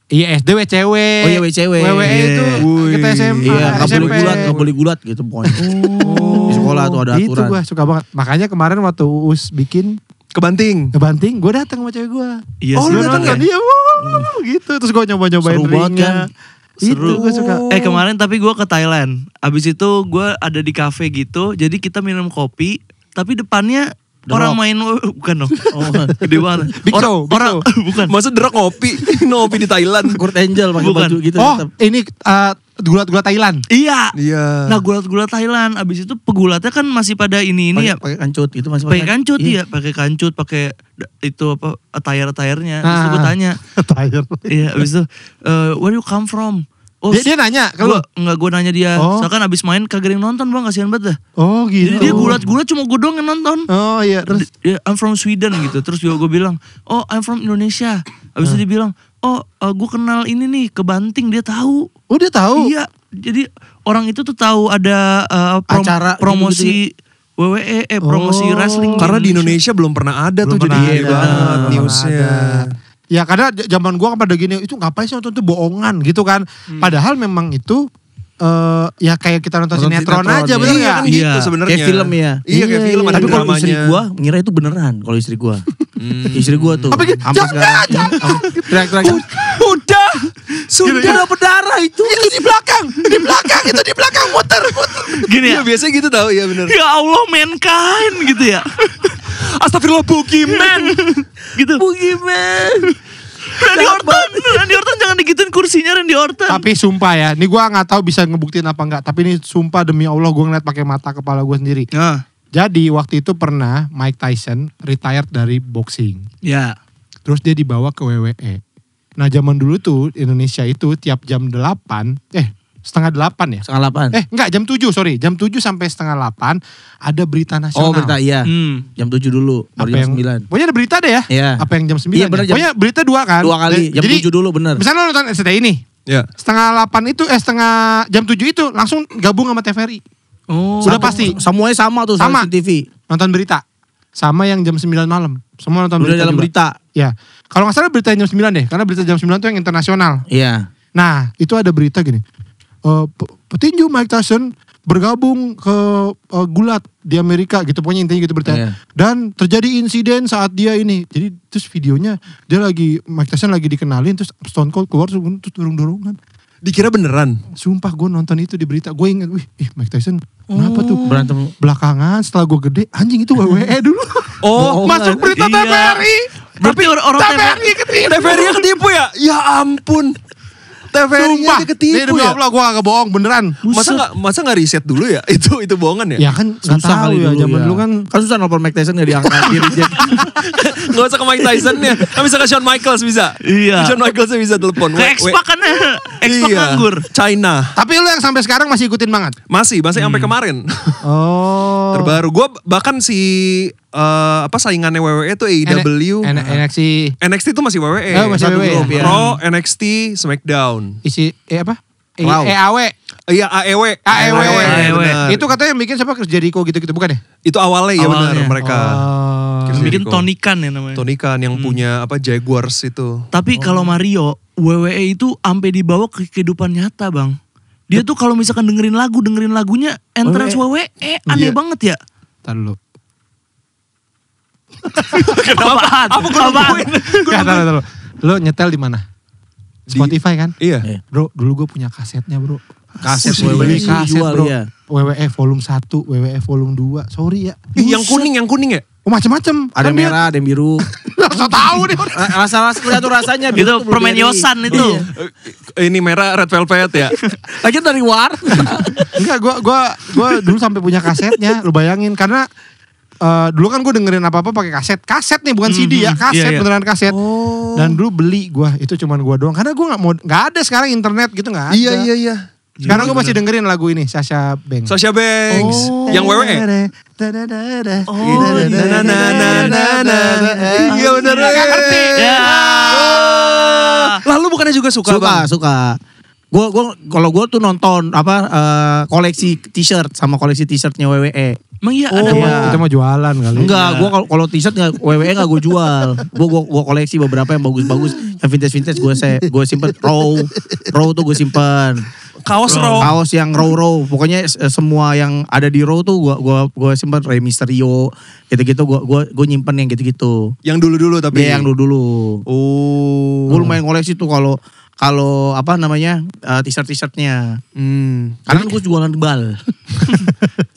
Iya SD WCW. Oh iya WCW. WWE itu kita SMA. Iya, nggak boleh SMP. gulat, nggak boleh gulat gitu pokoknya. Di sekolah tuh ada Itu aturan. gue suka banget. Makanya kemarin waktu Uus bikin kebanting. ngebanting, gue datang sama cewek gue. Iya Oh sih, lu bener datang ya? kan? Iya gitu. Terus gue nyoba-nyobain Seru banget ringnya. kan? Itu Seru. gue suka. Kemarin tapi gue ke Thailand. Abis itu gue ada di cafe gitu. Jadi kita minum kopi. Tapi depannya orang main bukan dong. Gede banget. Big Show, Big Show. Bukan. Masa derak ngopi di Thailand. Kurt Angel pakai Bukan. baju gitu. Oh tetap. ini gulat-gulat Thailand. Iya. Iya. Nah gulat-gulat Thailand. Abis itu pegulatnya kan masih pada ini ya. Pakai kancut gitu masih Pakai kancut ya. Pakai kancut. Pakai itu apa attire-attire-nya. Terus itu gue tanya. Thailand. Iya abis itu where you come from? Oh, Dia nanya ke lu. Gue nanya dia. Oh. Soalnya kan abis main kagak ada yang nonton bang. Kasihan banget dah. Oh gitu. Jadi dia gulat-gulat cuma gue doang yang nonton. Oh iya terus. I'm from Sweden gitu. Terus juga gue bilang, oh I'm from Indonesia. Habis itu dia bilang, oh gue kenal ini nih Kebanting. Dia tahu. Oh dia tahu. Iya. Jadi orang itu tuh tahu ada Acara promosi WWE, promosi wrestling. Karena di Indonesia belum pernah ada tuh jadi pernah banget ada. newsnya. Ya karena zaman gua kan pada gini itu ngapain sih nonton itu bohongan gitu kan. Padahal memang itu ya kayak kita nonton Nonton sinetron sinetron, aja ya. bener Iya nggak? kan gitu Iya. sebenarnya. Kayak film ya. Iya kayak film ada Tapi kalau dramanya. istri gua ngira itu beneran kalau istri gua. Istri gua tuh. Tapi sampai sekarang. Teriak-teriak. Udah. Sudah berdarah itu. Itu di belakang muter. Gini Iya ya. biasanya gitu tahu ya benar. Ya Allah Mankind gitu ya. Astagfirullah Boogeyman. Gitu. Boogeyman. Randy Orton jangan digituin kursinya Randy Orton. Tapi sumpah ya, ini gua nggak tahu bisa ngebuktiin apa enggak. Tapi ini sumpah demi Allah gua ngeliat pakai mata kepala gua sendiri. Nah, Jadi waktu itu pernah Mike Tyson retired dari boxing. ya. Terus dia dibawa ke WWE. Nah zaman dulu tuh Indonesia itu tiap jam 8, setengah 8 ya? Setengah 8. Enggak jam 7 sorry. Jam 7 sampai setengah 8 ada berita nasional. Oh berita iya. Jam 7 dulu. Baru Apa jam yang, 9. Pokoknya ada berita deh ya? Iya. Apa yang jam 9? Iya, bener, Pokoknya berita 2 kan? 2 kali. Jam Jadi, 7 dulu bener. misalnya lo nonton SCTI nih. Ya. Setengah 8 itu, setengah jam 7 itu langsung gabung sama TVRI. Oh. Sudah pasti. Semuanya sama tuh Sama. sama TV. Nonton berita. Sama yang jam 9 malam. Semua nonton Udah berita dalam juga. berita. Ya. Kalau gak salah berita jam 9 deh. Karena berita jam 9 itu yang internasional. Iya. Nah itu ada berita gini. Petinju Mike Tyson bergabung ke gulat di Amerika gitu. Pokoknya intinya gitu berita. Iya. Dan terjadi insiden saat dia ini. Jadi terus videonya dia lagi, Mike Tyson lagi dikenalin. Terus Stone Cold keluar terus dorong-dorongan. Dikira beneran. Sumpah gue nonton itu di berita. Gue ingat, Mike Tyson kenapa tuh? Berantem. Belakangan setelah gue gede, anjing itu WWE dulu. Oh, Masuk berita Iya. TVRI. Berarti orang TVRI ketipu. TVRI-nya ketipu ya? Ya ampun. TVRI-nya Sumpah. ketipu Demi ya? Allah gue gak bohong beneran. Masa nggak riset dulu ya? Itu bohongan ya? Ya kan gak Susah tahu kali ya dulu zaman ya. dulu kan. Kan susah nelfon Mike Tyson gak diangkat. Di reject. Gak usah ke Mike Tyson-nya. Kan bisa ke Shawn Michaels bisa. Iya. Shawn Michaels bisa telepon. Ke X-Pac kan X-Pac nganggur. China. Tapi lu yang sampai sekarang masih ikutin banget? Masih sampai kemarin. Oh. Terbaru. Gue bahkan si saingannya WWE itu AEW. NXT itu masih WWE. Oh, masih WWE. Raw, NXT, SmackDown. Isi apa? Wow. EAW. Iya, AEW. Itu katanya yang bikin siapa? Chris Jericho gitu-gitu bukan ya? Itu awalnya ya benar mereka. Yang bikin Tony Khan ya namanya. Tony Khan yang punya Jaguars itu. Tapi kalau Mario, WWE itu sampai dibawa ke kehidupan nyata, Bang. Dia tuh kalau misalkan dengerin lagunya entrance WWE aneh banget ya. Ntar dulu. Apaan? Apaan? Lo nyetel di mana? Spotify kan? Iya. Bro, dulu gue punya kasetnya bro. Kaset WWE kaset jual, bro. iya. WWE volume 1, WWE volume 2. Sorry ya. Yang kuning ya? Oh macem-macem. Ada yang merah, ada yang biru. Gak tahu nih. Rasa-rasa tuh rasanya. Itu permen Yosan itu. Ini merah red velvet ya? Lagi dari war. Enggak, gue dulu sampai punya kasetnya. Lu bayangin karena dulu kan gue dengerin apa-apa pakai kaset nih bukan CD ya, kaset beneran kaset. Dan dulu beli gue itu cuman gue doang karena gue nggak ada sekarang internet gitu nggak ada. Iya. Sekarang gue masih dengerin lagu ini Sasha Banks. Yang WWE. Iya bener. Lalu bukannya juga suka? Suka. Kalau gue tuh nonton koleksi t-shirt sama koleksi t-shirtnya WWE. Emang iya ada Itu mah jualan kali. Enggak, gue kalau t-shirt WWE nggak gue jual. Gue koleksi beberapa yang bagus-bagus, yang vintage gue simpen. Raw tuh gue simpen. Kaos Raw. Kaos yang Raw. Pokoknya semua yang ada di Raw tuh gue simpen. Rey Mysterio gitu-gitu gue nyimpen yang gitu-gitu. Yang dulu-dulu tapi. Iya, yang dulu. Oh. Gue lumayan koleksi tuh kalau t-shirt-t-shirtnya. Karena gue jualan bal.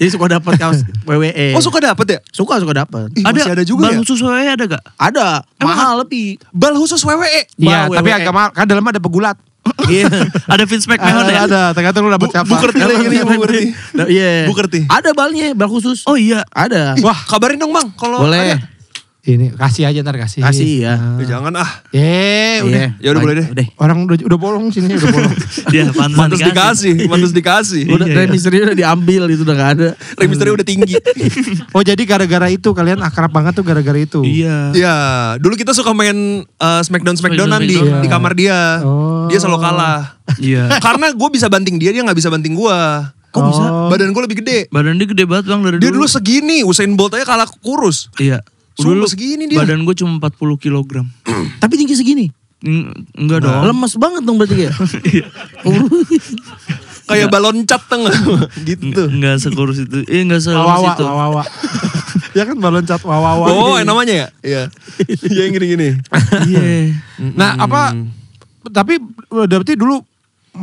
Jadi suka dapat kaos WWE. Oh suka dapet ya? Suka dapet. Masih ada juga bal ya? khusus WWE ada gak? Ada. Mahal lebih. Bal khusus WWE? Iya, Bal tapi WWE. agak mahal. Kan dalamnya ada pegulat. Iya. Ada Vince McMahon ya? Ada, tergantung lu dapet siapa. Booker T lagi nih, Booker T. Iya. Booker T. Ada balnya, bal khusus. Oh iya. Ada. Wah kabarin dong bang kalau Boleh. ada. Ini kasih aja ntar kasih. Kasih ya. Jangan ah. Udah. Ya udah boleh deh. Orang udah bolong sini udah bolong. Dia Mantus dikasih. Udah Rey Mysterio udah diambil itu udah gak ada. Rey Mysterio udah tinggi. Oh jadi gara-gara itu kalian akrab banget tuh gara-gara itu. Iya. Iya, dulu kita suka main Smackdown-an di kamar dia. Oh. Dia selalu kalah. Iya. Karena gue bisa banting dia gak bisa banting gue. Kok bisa? Badan gue lebih gede. Badan dia gede banget bang dari Dia dulu segini, Usain Bolt aja kalah kurus. Iya. Dulu segini dia. Badan gue cuma 40 kilogram. Tapi tinggi segini. Enggak dong. Lemes banget dong berarti ya. Kayak balon cat tengah gitu. Enggak sekurus itu. Enggak sekurus itu. Wawa. Ya kan balon cat wawa. Oh namanya ya? Iya. Iya yang gini-gini. Iya. Nah tapi berarti dulu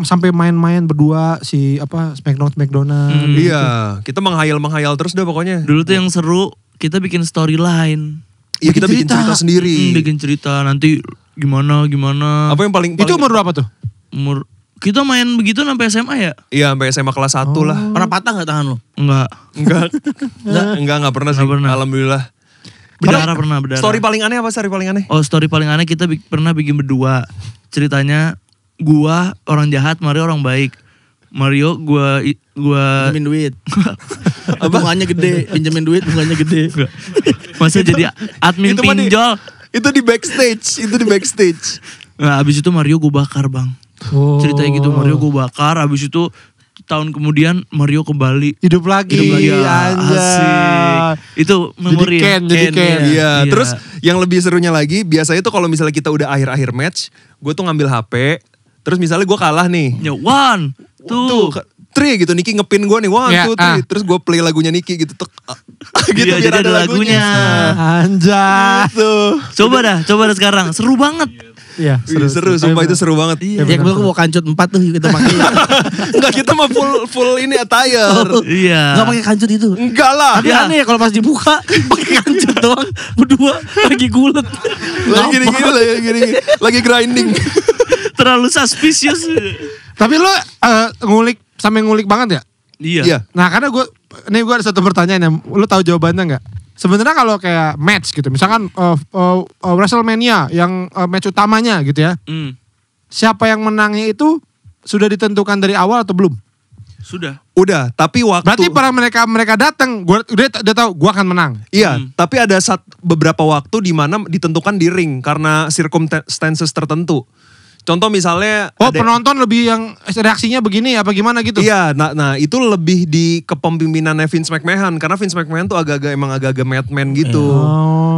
sampai main-main berdua si Smackdown-Smackdownan. Iya, kita menghayal terus dah pokoknya. Dulu tuh yang seru, kita bikin storyline. Iya kita bikin cerita sendiri. Bikin cerita nanti gimana. Apa yang paling Itu umur berapa tuh? Kita main begitu sampai SMA ya? Iya sampai SMA kelas 1 lah. Pernah patah gak tangan lo? Enggak. Enggak pernah sih. Pernah. Alhamdulillah. Berdarah. Story paling aneh apa? Oh story paling aneh kita pernah bikin berdua. Ceritanya gua orang jahat, Mario orang baik. Mario gua Pinjemin duit. Bunganya gede, pinjemin duit bunganya gede. Masa jadi admin Itu pinjol. Itu di backstage. Nah abis itu Mario gue bakar bang. Ceritanya gitu Mario gue bakar. Abis itu tahun kemudian Mario ke Bali. Hidup lagi. Asik. Itu memori. Jadi Ken. Iya. Terus yang lebih serunya lagi, biasanya tuh kalau misalnya kita udah akhir-akhir match, gue tuh ngambil HP. Terus misalnya gue kalah nih. Ya 1, 2, 3 gitu. Niki ngepin gue nih 1, 2, 3. Terus gue play lagunya Niki gitu. Gitu iya, biar ada lagunya. Anjay. Gitu. Coba dah sekarang. Seru banget. Iya, seru. Sumpah itu seru banget. Ya gue bawa kancut 4 tuh kita pakai. Enggak, kita mah full ini attire. Iya. Gak pakai kancut itu. Enggak lah. Tapi aneh ya kalau pas dibuka pakai kancut doang. Berdua lagi gulet. Lagi gini. Lagi grinding. Terlalu suspicious. Tapi lo sampai ngulik banget ya? Iya. Nah karena gue ada satu pertanyaan yang lo tahu jawabannya nggak? sebenarnya kalau kayak match gitu, misalkan WrestleMania yang match utamanya gitu ya. Siapa yang menangnya itu sudah ditentukan dari awal atau belum? Sudah. Udah, tapi waktu. Berarti para mereka datang, gua udah tahu gua akan menang. Iya, tapi ada beberapa waktu di mana ditentukan di ring karena circumstances tertentu. Contoh misalnya penonton lebih yang reaksinya begini apa gimana gitu. Iya, nah itu lebih di kepemimpinannya Vince McMahon karena Vince McMahon tuh agak-agak madman gitu.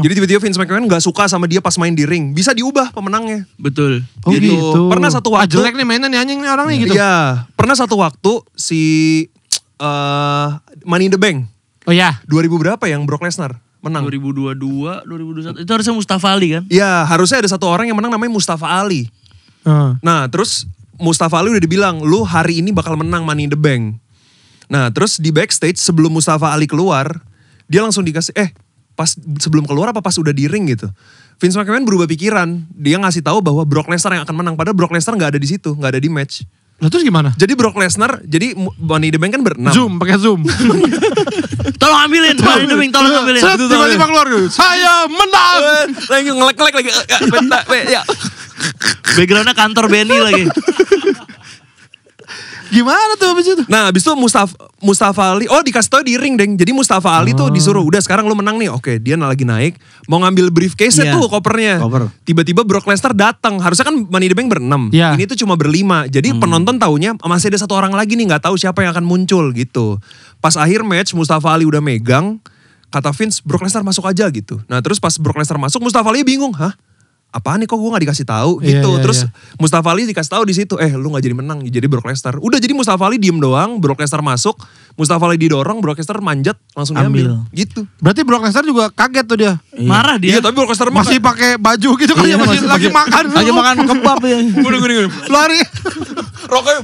Jadi tiba-tiba Vince McMahon gak suka sama dia pas main di ring, bisa diubah pemenangnya. Betul. Oh gitu. Pernah satu waktu jelek nih mainan nih anjing nih orang nih gitu. Iya, pernah satu waktu si Money in the Bank. Oh ya. 2000 berapa yang Brock Lesnar menang? 2022, 2021. Itu harusnya Mustafa Ali kan? Iya, harusnya ada satu orang yang menang namanya Mustafa Ali. Nah terus Mustafa Ali udah dibilang, lu hari ini bakal menang Money in the Bank. Nah terus di backstage sebelum Mustafa Ali keluar, dia langsung dikasih, pas sebelum keluar apa pas udah di ring gitu. Vince McMahon berubah pikiran, dia ngasih tahu bahwa Brock Lesnar yang akan menang. Padahal Brock Lesnar nggak ada di situ, nggak ada di match. Nah terus gimana? Jadi Brock Lesnar, jadi Money in the Bank kan berenam. Pakai zoom. Tolong ambilin, Money in the Bank, tolong ambilin. Tiba-tiba keluar gitu. Saya menang. Lagi ngelek-ngelek lagi. Ya. Backgroundnya kantor Benny lagi. Gimana tuh abis itu? Nah abis itu Mustafa Ali, dikasih tau di ring deng. Jadi Mustafa Ali tuh disuruh, udah sekarang lu menang nih. Oke, dia lagi naik, mau ngambil briefcase-nya tuh kopernya. Tiba-tiba Brock Lesnar datang. Harusnya kan Money in the Bank berenam. Ini tuh cuma berlima. Jadi penonton taunya masih ada satu orang lagi nih, nggak tahu siapa yang akan muncul gitu. Pas akhir match Mustafa Ali udah megang, kata Vince, Brock Lesnar masuk aja gitu. Nah terus pas Brock Lesnar masuk, Mustafa Ali bingung, apaan nih kok gue gak dikasih tahu gitu. Terus Mustafa Ali dikasih tahu di situ, lu gak jadi menang, jadi Brock Lesnar. Udah, jadi Mustafa Ali diem doang, Brock Lesnar masuk, Mustafa Ali didorong, Brock Lesnar manjat langsung diambil gitu. Berarti Brock Lesnar juga kaget tuh dia. Marah dia. Iya, tapi Brock Lesnar masih pakai baju gitu kan, masih lagi makan. Lagi makan kebab ya. Gini. Lari. Rokoknya.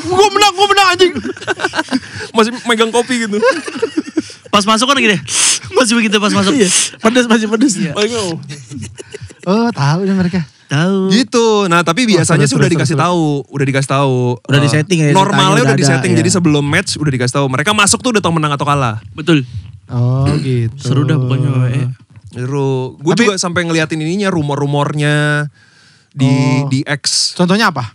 Gue menang anjing. Masih megang kopi gitu. Pas masuk kan gini, masih begitu pas masuk. Pedes, masih pedes. Oh, tahu deh mereka. Tahu. Gitu. Nah, tapi biasanya sih udah dikasih tahu, Udah di setting ya. Normalnya udah di setting, jadi sebelum match udah dikasih tahu. Mereka masuk tuh udah tahu menang atau kalah. Betul. Oh, gitu. Seru dah pokoknya. Seru. Gue juga sampai ngeliatin ininya, rumor-rumornya di X. Contohnya apa?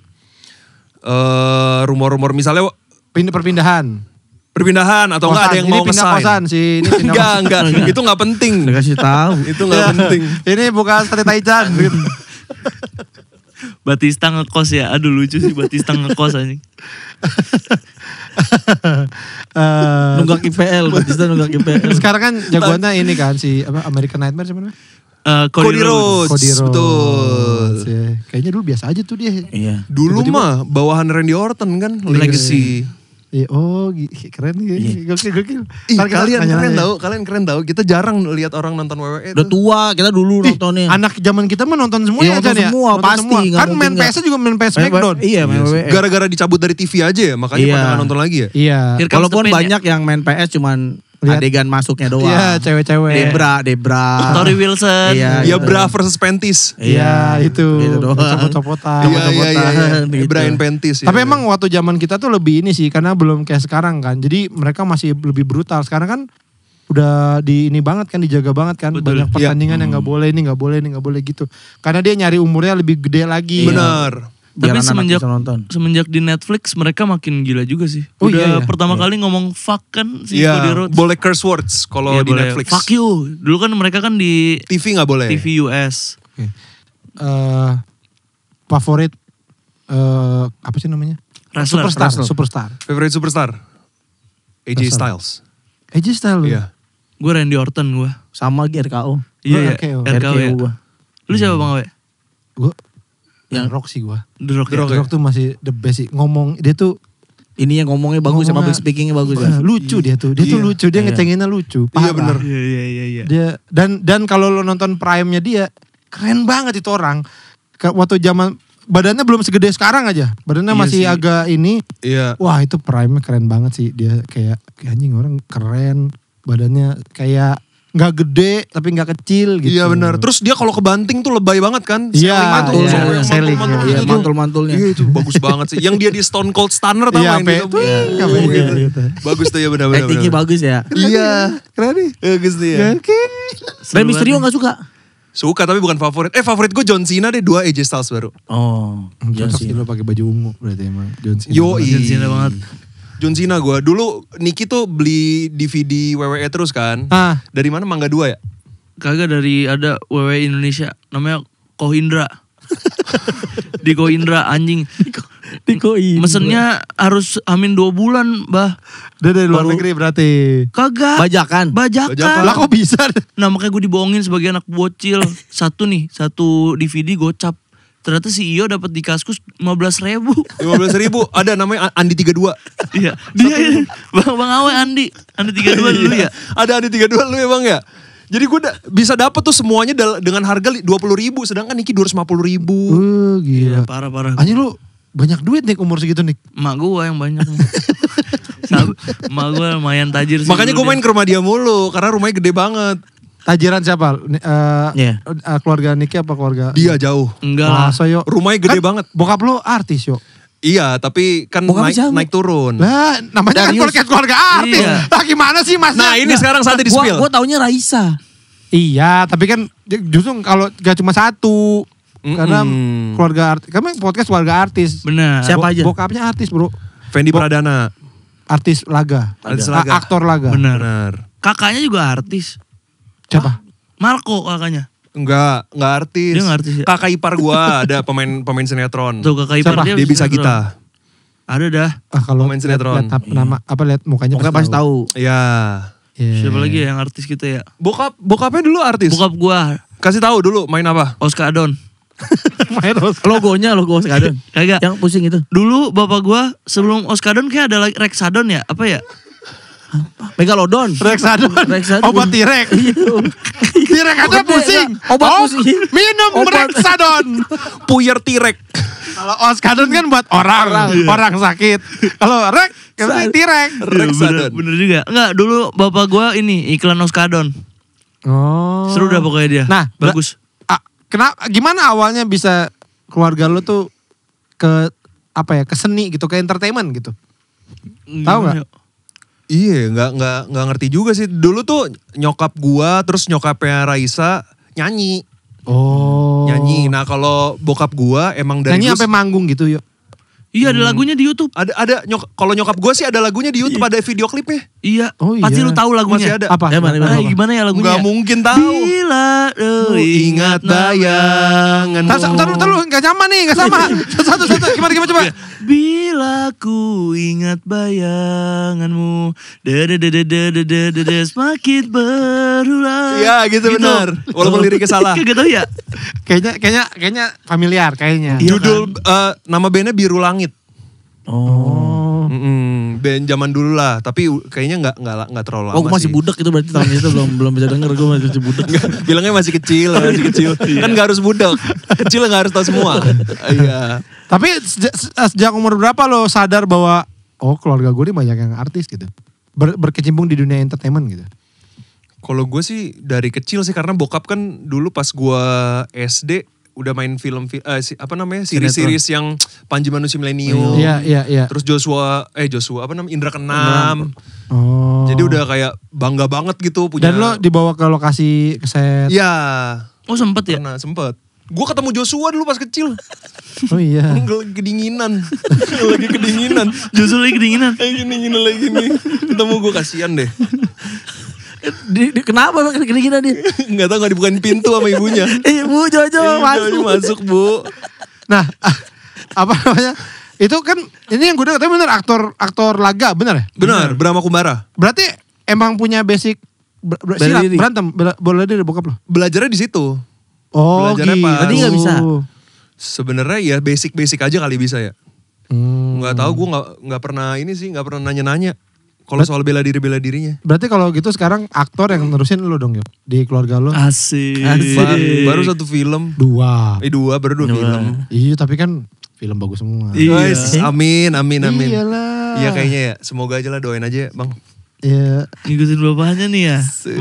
Rumor-rumor misalnya perpindahan atau enggak ada yang mau nge-sign. Enggak. Itu enggak penting. Udah kasih tahu. Itu enggak penting. Ini bukan Sate Taichan. Batista ngekos ya. Aduh lucu sih Batista ngekos anjing. Nunggak IPL, Batista nunggak IPL. Sekarang kan jagoannya ini kan si American Nightmare sebenarnya. Cody Rhodes. Betul. Kayaknya dulu biasa aja tuh dia. Iya. Dulu mah bawahan Randy Orton kan, Legacy. Keren nih. Gokil. Kalian keren tahu. Kita jarang lihat orang nonton WWE. Udah tua, kita dulu nontonnya. Anak zaman kita mah nonton semua ya, nonton semua, pasti. Kan main PS juga main PS Smackdown. Iya, main WWE. Gara-gara dicabut dari TV aja ya, makanya pada nggak nonton lagi ya. Iya. Walaupun banyak yang main PS cuman adegan masuknya doang. Iya, cewek-cewek. Debra. Tori Wilson. Iya, gitu. bra versus panties. Iya, itu. Gitu doang. Copot-copotan. Iya. Gitu. Bra and panties. Tapi emang waktu zaman kita tuh lebih ini sih, karena belum kayak sekarang kan. Jadi mereka masih lebih brutal. Sekarang kan udah ini banget kan, dijaga banget kan. Betul. Banyak pertandingan yang nggak boleh gitu. Karena dia nyari umurnya lebih gede lagi. Benar. Tapi Biar anak-anak bisa nonton. semenjak di Netflix mereka makin gila juga sih. Oh, Udah iya. pertama kali ngomong fuck kan si Cody Rhodes. Boleh curse words kalau di boleh. Netflix. Fuck you. Dulu kan mereka kan di TV nggak boleh. TV US. Favorit apa sih namanya? Wrestler. Superstar. Favorite superstar? AJ Styles. AJ Styles. Iya. Gue Randy Orton gue. Sama lagi RKO. Iya, RKO. RKO ya. gua. Lu siapa Bang Awe? Gue yang Rock sih gue. The Rock. The Rock. The Rock tuh masih the best sih. Ngomong dia tuh Ini yang ngomongnya bagus, sama public speakingnya bagus. Ya. lucu dia tuh. Dia tuh lucu, dia ngecenginnya lucu. Iya bener. Iya. Dia dan kalau lo nonton prime-nya dia keren banget itu orang. Waktu zaman badannya belum segede sekarang aja. Badannya Iya masih sih. agak ini. Iya. Wah, itu prime-nya keren banget sih. Dia kayak anjing orang keren. Badannya kayak nggak gede tapi nggak kecil gitu. Iya benar. Terus dia kalau kebanting tuh lebay banget kan. Iya, selling mantul-mantulnya. Iya itu bagus banget sih. Yang dia di Stone Cold Stunner tau yang gitu. Bagus tuh ya benar-benar. Actingnya bagus ya. Iya. Keren nih. Bagus tuh ya. Rey Mysterio gak suka? Suka tapi bukan favorit. Favorit gue John Cena deh, 2 AJ Styles baru. Oh, John Cena pakai baju ungu berarti emang John Cena. John Cena banget. John Cena gue. Dulu Niki tuh beli DVD WWE terus kan. Dari mana? Mangga 2 ya? Kagak, dari ada WWE Indonesia namanya Kohindra. Di Kohindra anjing. Di Kohindra. Mesennya harus amin 2 bulan, Bah. Dia dari luar negeri berarti. Kagak. Bajakan. Bajakan. Lah kok bisa? Nah makanya gue dibohongin sebagai anak bocil. Satu DVD gocap. Ternyata si Iyo dapat di Kaskus 15.000. 15.000. Ada namanya Andi 32. Iya. Dia Bang Awe Andi 32 dulu ya. Ada Andi 32 lu ya Bang ya. Jadi gue bisa dapet tuh semuanya dengan harga 20.000. Sedangkan Niki 250.000. Gila. Parah. Anjir lu banyak duit nih umur segitu nih. Emak gue yang banyak. Emak gue lumayan tajir sih. Makanya gue main ke rumah dia mulu. Karena rumahnya gede banget. Tajiran siapa? Keluarga Niki apa keluarga? Dia jauh. Enggak lah. Masa yo? Rumahnya gede banget. Bokap lu artis yo? Iya tapi kan naik turun. Lah namanya kan keluarga artis. Iya. Lah gimana sih mas? Nah ini sekarang saatnya di spill. Gue taunya Raisa. Iya tapi kan justru kalau gak cuma satu. Karena keluarga artis. Kami podcast keluarga artis. Benar. Siapa aja? Bokapnya artis bro. Fendi Pradana. Artis laga. Aktor laga. Benar. Kakaknya juga artis. Siapa? Marco kakaknya. Enggak artis. Dia nggak artis ya? Kakak ipar gua ada pemain sinetron. Tuh kakak ipar dia bisa kita. Ada dah. Kalau pemain sinetron. Lihat mukanya pasti tahu. Iya. Siapa lagi ya yang artis kita ya? Bokapnya dulu artis. Bokap gua. Kasih tahu dulu main apa? Oscar Adon. Logonya logo Oscar Adon. Kagak. Yang pusing itu. Dulu bapak gua sebelum Oscar Adon kayak ada Rexadon ya? Apa ya? Megalodon. Rexadon. Obat T-Rex. T-Rex ada pusing. Obat pusing. Minum Rexadon. Puyer T-Rex. Kalau Oskadon kan buat orang sakit. Kalau Rex T-Rex. Rexadon. Bener juga. Enggak, dulu bapak gua ini iklan Oskadon. Oh. Seru dah pokoknya dia. Nah, bagus. Gimana awalnya bisa keluarga lo tuh ke seni gitu, ke entertainment gitu? Tahu nggak? Iya, nggak ngerti juga sih. Dulu tuh nyokap gua terus nyokapnya Raisa nyanyi. Oh. Nyanyi. Nah, kalau bokap gua emang dari nyanyi sampai manggung gitu yuk. Iya, ada lagunya di YouTube. Ada kalau nyokap gua sih ada lagunya di YouTube, ada video klipnya. Iya. Oh, iya. Pasti lu tahu lagunya. Masih ada. Apa? Gimana ya lagunya? Gak mungkin tahu. Bila ingat bayangan. Taruh nggak nyaman nih, nggak sama. Satu gimana coba. Bila ku ingat bayanganmu, semakin berulang. Iya gitu benar. Walaupun liriknya salah. Gak tau ya. Kayaknya familiar kayaknya. Judul nama bandnya Biru Langit. Oh. Band zaman dulu lah, tapi kayaknya nggak terlalu lama. Oh, gue masih budak itu berarti tahun itu belum bisa denger, gue masih budak. Bilangnya masih kecil. Kan nggak harus budak. Kecil nggak harus tahu semua. Iya. Tapi sejak umur berapa lo sadar bahwa keluarga gue ini banyak yang artis gitu, berkecimpung di dunia entertainment gitu? Kalau gue sih dari kecil sih, karena bokap kan dulu pas gue SD udah main film series yang Panji Manusia Milenium. Iya. Terus Joshua Indra Keenam. Oh. Jadi udah kayak bangga banget gitu punya. Dan lo dibawa ke lokasi keset. Iya. Oh sempet ya? Pernah, sempet. Gue ketemu Joshua dulu pas kecil. Oh iya. Lagi kedinginan. Joshua lagi kedinginan. Lagi nih. Ketemu gue, kasihan deh. Kenapa emang kedinginan dia? Gak tau, gak dibukain pintu sama ibunya. Bu Jojo masuk bu. Nah, apa namanya? Itu kan ini yang gue dengar, tapi bener aktor laga, bener ya? Benar, Brahma Kumbara. Berarti emang punya basic silat, berantem, bola diri bokap lo? Belajarnya di situ. Oh, belajarnya pas. Berarti gak bisa? Sebenarnya ya basic aja kali bisa ya. Nggak tahu, gue nggak pernah nanya-nanya. Kalau soal bela dirinya. Berarti kalau gitu sekarang aktor yang nerusin lu dong ya di keluarga lu? Asik. Baru 1 film. 2. Baru 2 film. Iya tapi kan film bagus semua. Iya. Amin. Iyalah. Iya kayaknya ya. Semoga aja lah, doain aja Bang. Iya. Ngikutin bapaknya nih ya.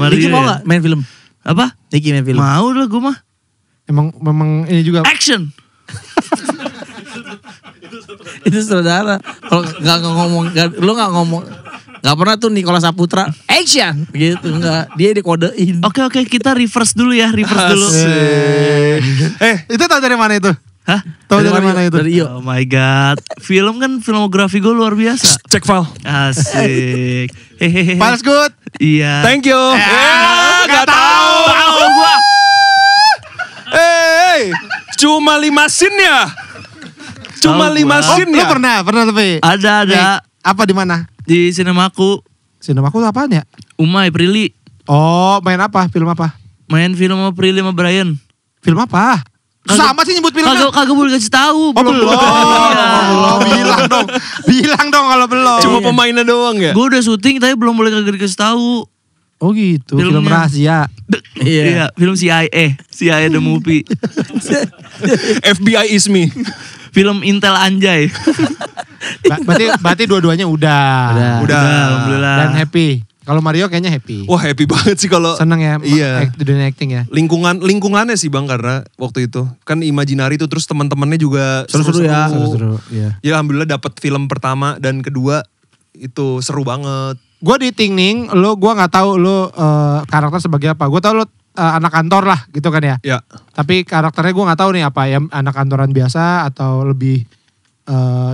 Niki mau gak main film? Apa? Niki main film? Mau lah gue mah. Memang ini juga. Action. Itu saudara. Kalau lu gak ngomong. Gak pernah tuh Nicholas Saputra action gitu, enggak. Dia dikodein. Oke, kita reverse dulu ya, dulu. Itu tahu dari mana itu? Hah? Tahu dari mana itu? Dari Iyo. Oh my god. Film kan filmografi gue luar biasa. Cek file. Asik. Hehehe. Files good. Iya. Thank you. Gak tahu. Tahu gua. Cuma 5 scene ya? Cuma 5 scene Lu ya? pernah tapi? Ada. Apa di mana? Di Cinemaku. Cinemaku tuh apaan ya? Umay Prilly. Oh, main apa? Film apa? Main film sama Prilly sama Brian. Film apa? Sama sih nyebut filmnya. Kagak boleh kasih tahu. Oh belum. Iya. Bilang dong kalau belum. Cuma pemainnya doang ya? Gue udah syuting tapi belum boleh kagak dikasih tahu. Oh gitu, film Filmnya. rahasia. Iya, film CIA the movie. FBI is me. Film Intel Anjay. Berarti dua-duanya udah. Alhamdulillah. Dan happy. Kalau Mario kayaknya happy. Wah happy banget sih kalau. Seneng ya Iya. di dunia acting ya. Lingkungannya sih Bang, karena waktu itu kan Imaginary tuh, terus teman-temannya juga Seru-seru ya. Seru-seru, iya. Ya alhamdulillah dapat film pertama dan kedua itu seru banget. Gue di Tingning, gue nggak tahu lo karakter sebagai apa. Gue tahu lo anak kantor lah gitu kan ya. Ya. Tapi karakternya gue nggak tahu nih apa ya, anak kantoran biasa atau lebih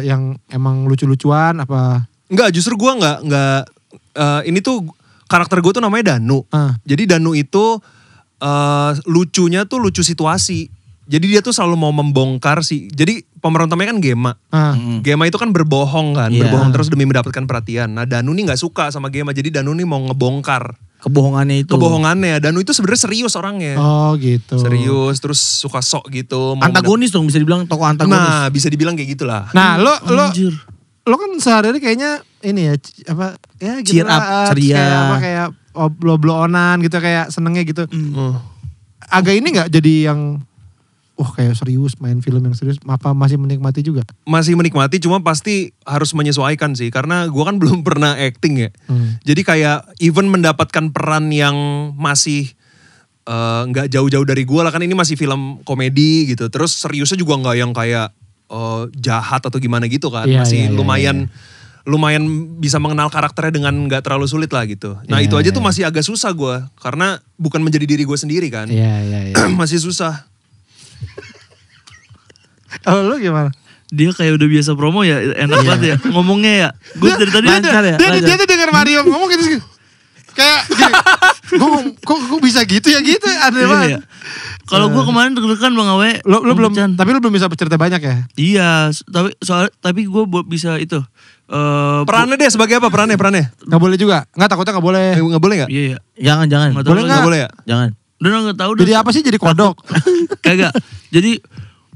yang emang lucu-lucuan apa. Enggak, justru gue nggak ini tuh karakter gue tuh namanya Danu. Jadi Danu itu lucunya tuh lucu situasi. Jadi dia tuh selalu mau membongkar sih. Jadi pemeran utamanya kan Gema. Gema itu kan berbohong kan. Iya. Berbohong terus demi mendapatkan perhatian. Nah Danu nih gak suka sama Gema. Jadi Danu nih mau ngebongkar Kebohongannya itu. kebohongannya. Danu itu sebenarnya serius orangnya. Oh gitu. Serius, terus suka sok gitu. mau Antagonis dong, bisa dibilang tokoh antagonis. Nah bisa dibilang kayak gitulah. Nah Anjir. lo kan sehari-hari kayaknya ini ya apa ya gitu Cheer up, lah, ceria. kayak apa kayak blow-blowonan gitu, kayak senengnya gitu. Agak ini nggak jadi yang kayak serius main film yang serius, apa masih menikmati juga? Masih menikmati, cuma pasti harus menyesuaikan sih. Karena gue kan belum pernah acting ya. Jadi kayak even mendapatkan peran yang masih nggak jauh-jauh dari gue lah. Kan ini masih film komedi gitu. Terus seriusnya juga nggak yang kayak jahat atau gimana gitu kan. Iya, masih iya, lumayan bisa mengenal karakternya dengan nggak terlalu sulit lah gitu. Nah itu aja tuh masih agak susah gue. Karena bukan menjadi diri gue sendiri kan. Iya. Masih susah. Oh lu gimana? Dia kayak udah biasa promo ya, enak banget ya. Ngomongnya ya. Gue dari tadi lancar ya. Dia tuh denger Mario ngomong gitu. Kayak gini. Kok bisa gitu ya gitu, aneh banget. Iya. Kalau gue kemarin deg-degan Bang Awe. Lo belum, tapi lo belum bisa bercerita banyak ya? Iya, tapi gue bisa itu. Perannya deh sebagai apa perannya? Gak boleh juga? Gak, takutnya gak boleh. Nggak boleh nggak? Iya. Jangan. Boleh nggak? Nggak boleh ya? Jangan. Udah gak tahu. Jadi apa sih, jadi kodok? Kagak. Jadi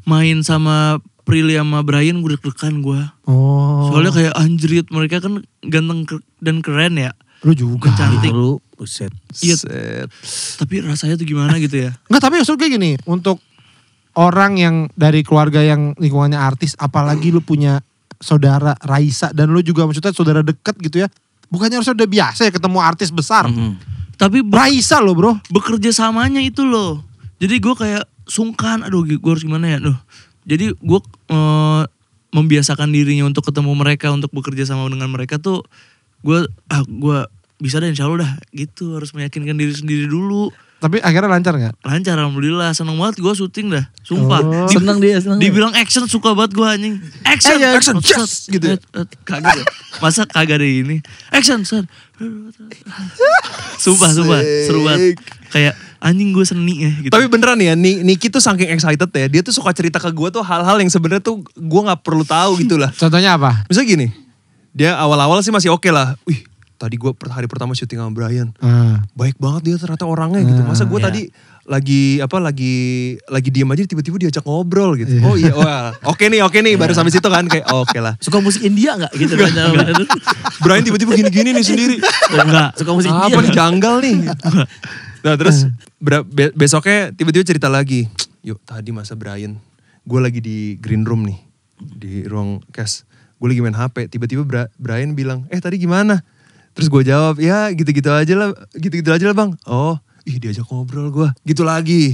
main sama Prilly sama Brian gue deg-degan gue. Oh. Soalnya kayak anjrit, mereka kan ganteng dan keren ya. Lu juga. Cantik. Lu, buset. Iya. Tapi rasanya tuh gimana gitu ya. Enggak, tapi maksud gue gini, untuk orang yang dari keluarga yang lingkungannya artis, apalagi lu punya saudara Raisa dan lu juga maksudnya saudara deket gitu ya. Bukannya harusnya udah biasa ya ketemu artis besar. Tapi Raisa lo bro. bekerja samanya itu loh. Jadi gue kayak sungkan, aduh gue harus gimana ya. Jadi gue membiasakan dirinya untuk ketemu mereka, untuk bekerja sama dengan mereka tuh. Gue bisa deh insya Allah dah gitu. Harus meyakinkan diri sendiri dulu. Tapi akhirnya lancar gak? Lancar alhamdulillah, seneng banget gue syuting dah. Sumpah. Oh. Seneng dia, seneng. Dibilang action suka banget gue anjing. Action, action, yes, gitu ya. Kagak. Masa kagak ada ini. Action, sir. Sumpah, seru banget. Kayak anjing gue seni ya gitu. Tapi beneran ya, Niki tuh saking excited ya, dia tuh suka cerita ke gue tuh hal-hal yang sebenarnya tuh gue gak perlu tahu gitu lah. Contohnya apa? Misalnya gini, dia awal-awal sih masih oke lah. Wih, tadi gue hari pertama syuting sama Brian. Baik banget dia ternyata orangnya gitu. Masa gue tadi lagi diem aja tiba-tiba diajak ngobrol gitu. Oh iya, wah, oke nih baru sampai situ kan kayak oke lah. Suka musik India gak gitu? Brian tiba-tiba gini-gini nih sendiri. Enggak, suka musik India. Apa nih janggal nih. Nah terus besoknya tiba-tiba cerita lagi. Yuk tadi masa Brian, gue lagi di green room nih. Di ruang cast. Gue lagi main HP. Tiba-tiba Brian bilang, tadi gimana? Terus gue jawab, ya gitu-gitu aja lah bang. Oh, diajak ngobrol gue, gitu lagi.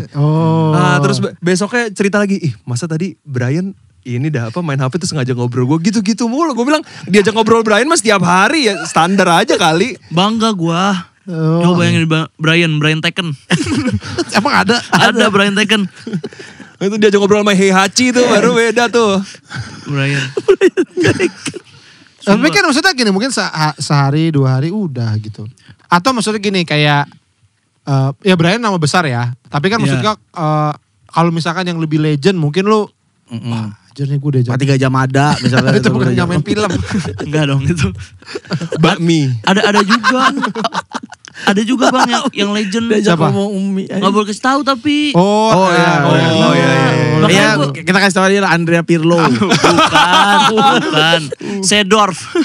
Nah terus besoknya cerita lagi, masa tadi Brian ini main HP terus ngajak ngobrol gue gitu-gitu mulu. Gue bilang diajak ngobrol Brian mas setiap hari ya standar aja kali. Bangga gue. Coba bayangin Brian Tekken. Emang ada? Ada Brian Tekken. Itu diajak ngobrol sama Heihachi tuh baru beda tuh. Brian. Tapi kan maksudnya gini, mungkin sehari 2 hari udah gitu. Atau maksudnya gini kayak, ya Brian nama besar ya. Tapi kan maksudnya kalau misalkan yang lebih legend mungkin lu, ajar nih gue udah jam. 3 jam ada misalnya. Itu bukan nyamain film. Enggak dong itu. Bakmi. Ada juga. Ada juga bang yang legend. Siapa? Umi. Gak boleh kasih tahu tapi. Oh iya. Iya, kita kasih tahu aja lah Andrea Pirlo. Bukan. Seedorf.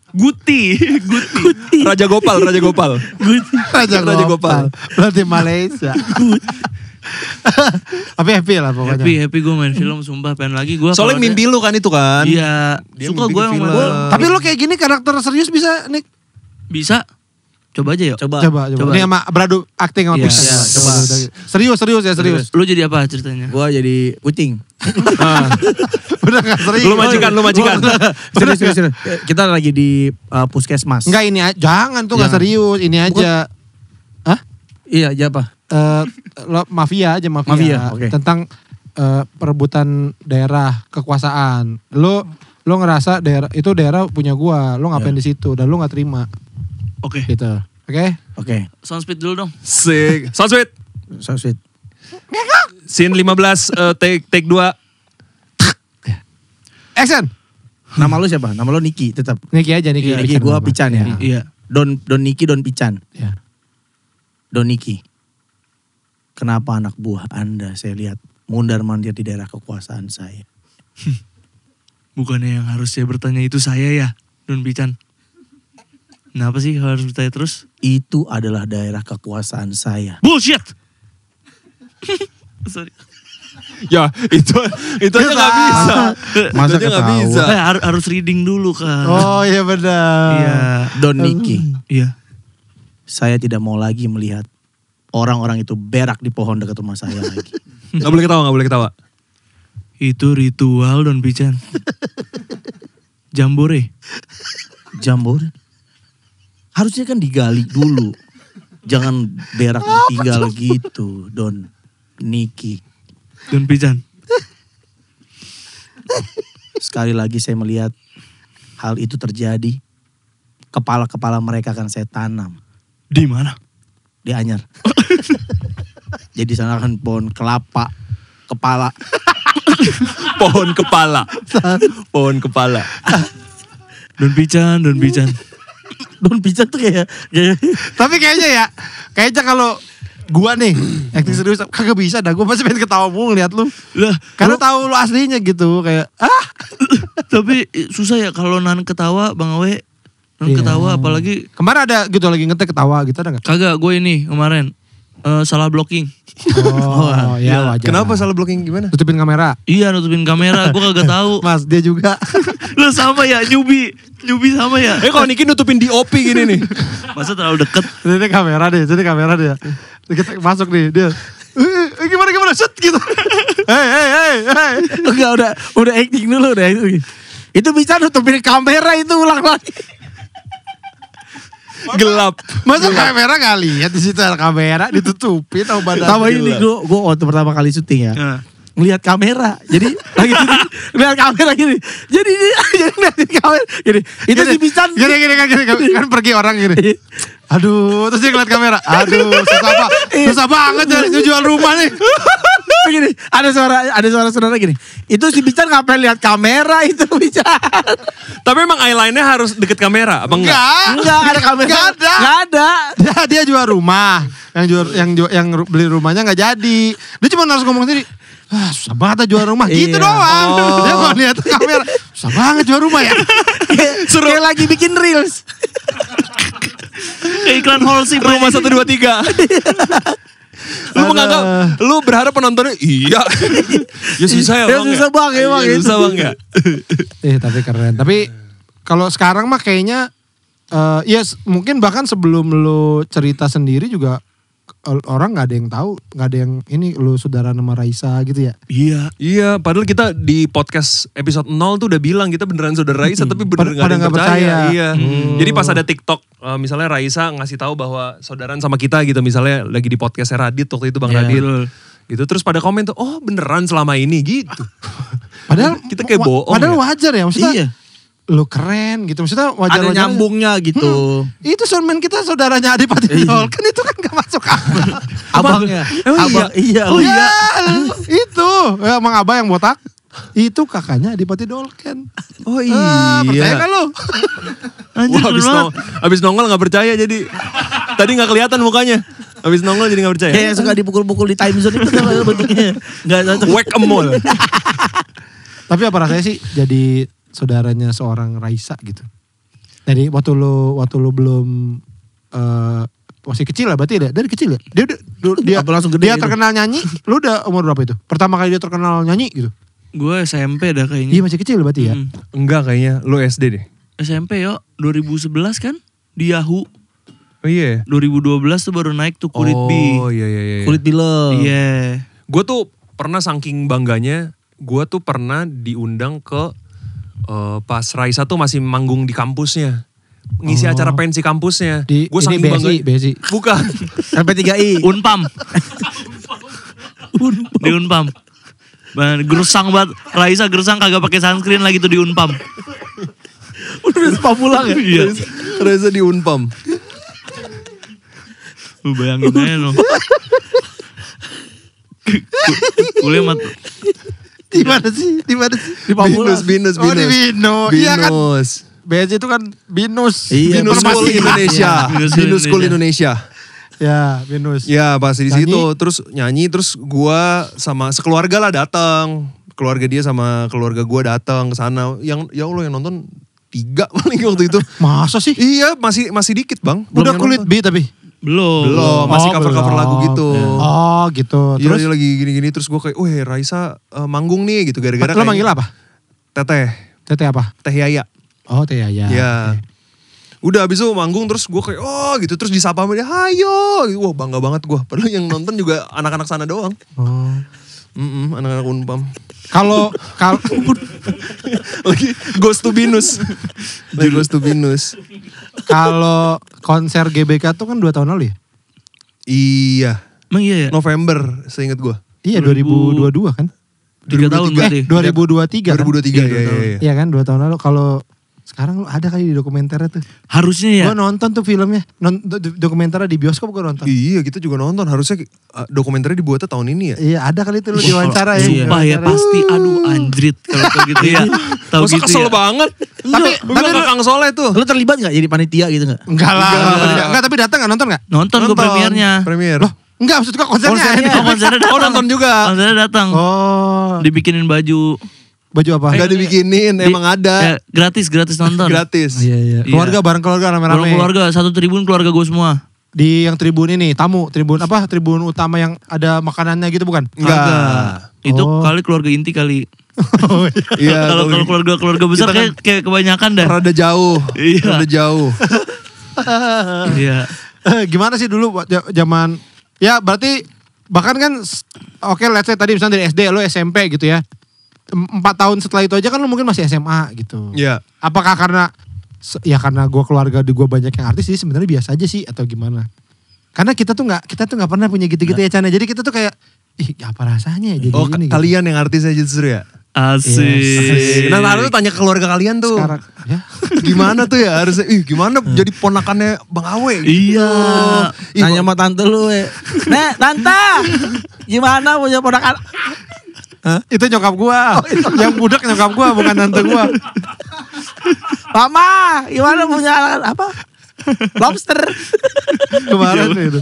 Guti. Raja Gopal. Raja Gopal. Berarti Malaysia. Tapi happy lah pokoknya. Happy gue main film sumpah pengen lagi gue. Soalnya mimpi lu kan itu kan. Iya. Suka gue yang main film. Tapi lu kayak gini karakter serius bisa Nick? Bisa. Coba aja yuk. Coba. Ini sama beradu acting sama Pixar. Coba. Serius. Lu jadi apa ceritanya? Gue jadi kucing. Udah gak serius. Lu majikan. Serius. Kita lagi di puskesmas. Enggak ini jangan tuh gak serius. Ini aja. Hah? Iya aja apa? Mafia. Okay. Tentang perebutan daerah, kekuasaan. Lo ngerasa daerah punya gua. Lo ngapain di situ dan lo gak terima. Oke. Gitu. Oke. Sound speed dulu dong. Sick. Sound sweet. Scene 15 take 2. Action. Nama lu siapa? Nama lu Niki tetap. Niki aja Niki. Niki gua Pican ya. Iya. Don Niki Don Pican. Iya. Don Niki. Kenapa anak buah Anda saya lihat mundar-mandir di daerah kekuasaan saya? Bukannya yang harus saya bertanya itu saya ya, Don Pican. Kenapa sih harus bertanya terus? Itu adalah daerah kekuasaan saya. Bullshit! Sorry. Ya itu aja gak bisa. Masa ketawa? Harus reading dulu kan. Oh iya benar. Iya. Don Niki. Iya. Saya tidak mau lagi melihat orang-orang itu berak di pohon dekat rumah saya lagi. Gak boleh ketawa. Itu ritual Don Pican. Jambore. Harusnya kan digali dulu. Jangan berak ditinggal gitu, Don Niki. Don Pican. Sekali lagi saya melihat hal itu terjadi. Kepala-kepala mereka akan saya tanam. Di mana? Di Anyar. Jadi sana kan pohon kelapa. Kepala. Pohon kepala. Don Pican. Don Pican tuh kayak Tapi kayaknya kalau gua nih acting serius kagak bisa dah. Gua pasti pengen ketawa mulu ngeliat lu. Lah, karena tahu lu aslinya gitu kayak Tapi susah ya kalau nahan ketawa Bang Awe. Ketawa apalagi kemarin ada gitu lagi ngetek ketawa gitu ada gak? Kagak, gue ini kemarin salah blocking. Oh ya wajar. Kenapa salah blocking gimana? Tutupin kamera. Iya nutupin kamera, gue kagak tahu. Mas dia juga. Lo sama ya nyubi sama ya. Kalau Niki nutupin DOP gini nih. Masa terlalu deket. Ini kamera dia. Kita masuk nih dia. Gimana set gitu. Hey. Enggak udah acting dulu udah itu. Itu bisa nutupin kamera itu ulang lagi. Gelap. Masa kamera gak lihat di situ ada kamera ditutupin sama badan. Sama ini gue waktu pertama kali syuting ya. Ngelihat kamera. Jadi lagi ngelihat kamera gini. Jadi ngeliatin kamera gini. Itu si Pican. Gini kan pergi orang gini. Aduh, terus dia ngeliat kamera. Aduh, susah banget jual rumah nih. Gini, ada suara saudara gini. Itu si Pican ngapain lihat kamera itu Pican. Tapi emang eyeline-nya harus deket kamera apa enggak? Enggak ada kamera. Enggak ada. Dia jual rumah. Yang beli rumahnya enggak jadi. Dia cuma harus ngomong sendiri. Susah banget jual rumah. Gitu doang. Dia mau lihat kamera. Susah banget jual rumah ya. Kayak lagi bikin reels. Kayak iklan Holsey Rumah 123. Lu berharap penontonnya iya. Ya susah ya bang. Susah bang ya. Susah bang ya. Tapi keren. Tapi Kalau sekarang mah kayaknya ya mungkin bahkan sebelum lu cerita sendiri juga orang nggak ada yang tahu, nggak ada yang ini lu saudara nama Raisa gitu ya. Iya, padahal kita di podcast episode 0 tuh udah bilang kita beneran saudara Raisa tapi beneran Pada nggak percaya. Iya. Jadi pas ada TikTok misalnya Raisa ngasih tahu bahwa saudaraan sama kita gitu, misalnya lagi di podcastnya Radit waktu itu Bang Radit. Gitu terus pada komen tuh, oh beneran selama ini gitu. Padahal kita kayak bohong. Padahal wajar ya maksudnya. Iya. Lu keren gitu, maksudnya wajar-wajar. Ada nyambungnya gitu. Itu soundman kita saudaranya Adipati Dolken itu kan gak masuk akal. Abangnya. Emang Iya. Oh iya, itu emang abang yang botak. Itu kakaknya Adipati Dolken. Oh iya. Percaya kan lu? Wah, abis nongol gak percaya jadi. Tadi gak kelihatan mukanya. Abis nongol jadi gak percaya. Kayak suka dipukul-pukul di time zone itu bentuknya. Gak cocok. Whack a mole. Tapi apa rasanya sih jadi saudaranya seorang Raisa gitu? Jadi waktu lu belum masih kecil lah berarti ya? Dari kecil ya? Dia langsung gede dia gitu? terkenal nyanyi, lu udah umur berapa itu? Pertama kali dia terkenal nyanyi gitu? Gue SMP dah kayaknya. Iya masih kecil berarti ya? Enggak kayaknya, lu SD deh. SMP yo, 2011 kan di Yahoo. Oh iya. 2012 tuh baru naik tuh Kulit B. Oh iya. Kulit film. Iya. Gue tuh pernah saking bangganya, gue tuh pernah diundang ke pas Raisa tuh masih manggung di kampusnya. Ngisi acara pensi kampusnya. Gue saking bangganya. BSI. Bukan. LP3I. Unpam. Di Unpam. Gersang banget. Raisa gersang kagak pakai sunscreen lagi tuh di Unpam. Udah spa pulang ya? Iya. Raisa di Unpam. Lu bayangin aja loh. Kuliah mat. Di mana sih? Di Pamulang. Binus. Oh di Binus. Iya kan? Binus. BSI itu kan Binus. Iya, Binus School Informasi. Indonesia. Binus School Indonesia. Ya Binus. Ya pasti di Nyanyi. situ. Terus nyanyi, terus gua sama sekeluarga lah datang. Keluarga dia sama keluarga gua datang ke sana. Yang ya Allah yang nonton 3 paling waktu itu. Masa sih? Iya masih dikit bang. Udah Belum Kulit yang nonton. B tapi? Belum, masih cover-cover belum. lagu gitu. Oh gitu. Iya Terus dia lagi gini-gini terus gue kayak, weh Raisa manggung nih gitu gara-gara lo manggil apa? Teteh apa? Teh Yaya. Oh Teh Yaya. Iya. Udah abis itu manggung terus gue kayak, oh gitu. Terus disapa sama dia, hayo. Wah bangga banget gue. Padahal yang nonton juga anak-anak sana doang. Oh. Anak-anak Unpam. Kalau Lagi Ghost to Binus. Lagi Ghost to Binus. kalau konser GBK tuh kan 2 tahun lalu ya? Iya. Emang iya ya? November seingat gue. Iya 2022 kan? 3 tahun berarti. 2023 kan? 2023 iya. Iya kan 2 tahun lalu. Kalau sekarang lu ada kali di dokumenternya tuh. Harusnya ya. Gue nonton tuh filmnya. Dokumenternya di bioskop gue nonton. Iya kita juga nonton. Harusnya dokumenternya dibuatnya tahun ini ya. Iya ada kali itu lu diwawancara ya. Sumpah ya pasti aduh anjrit kalau kayak gitu ya. Tahu Masa gitu kesel ya. banget. Tapi Tapi Kang Soleh tuh. Lu terlibat gak jadi panitia gitu gak? enggak lah. Enggak tapi datang gak nonton gak? Nonton gue premiernya. Premier. Loh enggak maksud gue konsernya. Oh, konsernya datang. Oh nonton juga. Konsernya datang. Oh. Dibikinin baju. Baju apa? Gak dibikinin, emang ada. Ya, gratis nonton. Gratis. Iya. Keluarga bareng keluarga Bareng rame-rame. keluarga, satu tribun keluarga gue semua. Di yang tribun ini, tribun apa? Tribun utama yang ada makanannya gitu bukan? Enggak. Itu Oh. kali keluarga inti kali. Oh, iya. Iya. Kalau keluarga besar Kita kan kayak kebanyakan dah. Rada jauh. Iya. Rada jauh. Iya. Gimana sih dulu zaman ya berarti bahkan kan oke let's say tadi misalnya dari SD lo SMP gitu ya. 4 tahun setelah itu aja kan lo mungkin masih SMA gitu. Iya. Apakah karena karena gue keluarga di gue banyak yang artis jadi sebenarnya biasa aja sih atau gimana? Karena kita tuh nggak pernah punya gitu-gitu ya Chan. Jadi kita tuh kayak apa rasanya ya jadi Oh ini kalian yang artis aja justru ya? Asik. Yes. Nah harusnya tanya ke keluarga kalian tuh. sekarang ya. Gimana tuh ya harusnya, gimana jadi ponakannya Bang Awe? Iya. Tanya sama tante lu ya. Nek tante. Gimana punya ponakan? Itu nyokap gua. Yang budak nyokap gua bukan tante gua. Mama. Gimana punya apa? Lobster. Kemarin itu.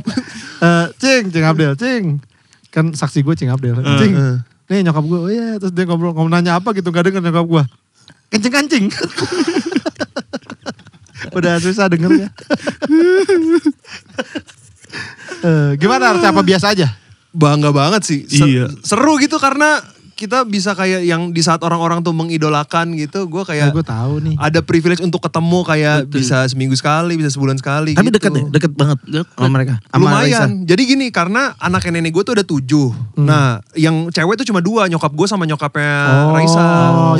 Cing Abdel, Cing. Kan saksi gue Cing Abdel. Cing. Nih nyokap gue, oh iya. Terus dia ngobrol nanya apa gitu, gak denger nyokap gue. Kencing. Udah susah dengernya. Gimana harusnya apa biasa aja? Bangga banget sih. Iya. Seru gitu karena kita bisa kayak yang di saat orang-orang tuh mengidolakan gitu, gue kayak gue tahu nih. Ada privilege untuk ketemu kayak bisa seminggu sekali, bisa sebulan sekali. Tapi gitu. deket ya, deket banget sama mereka. Sama Lumayan. Jadi gini, karena anak nenek gue tuh ada 7. Nah, yang cewek tuh cuma 2, nyokap gue sama nyokapnya Raisa.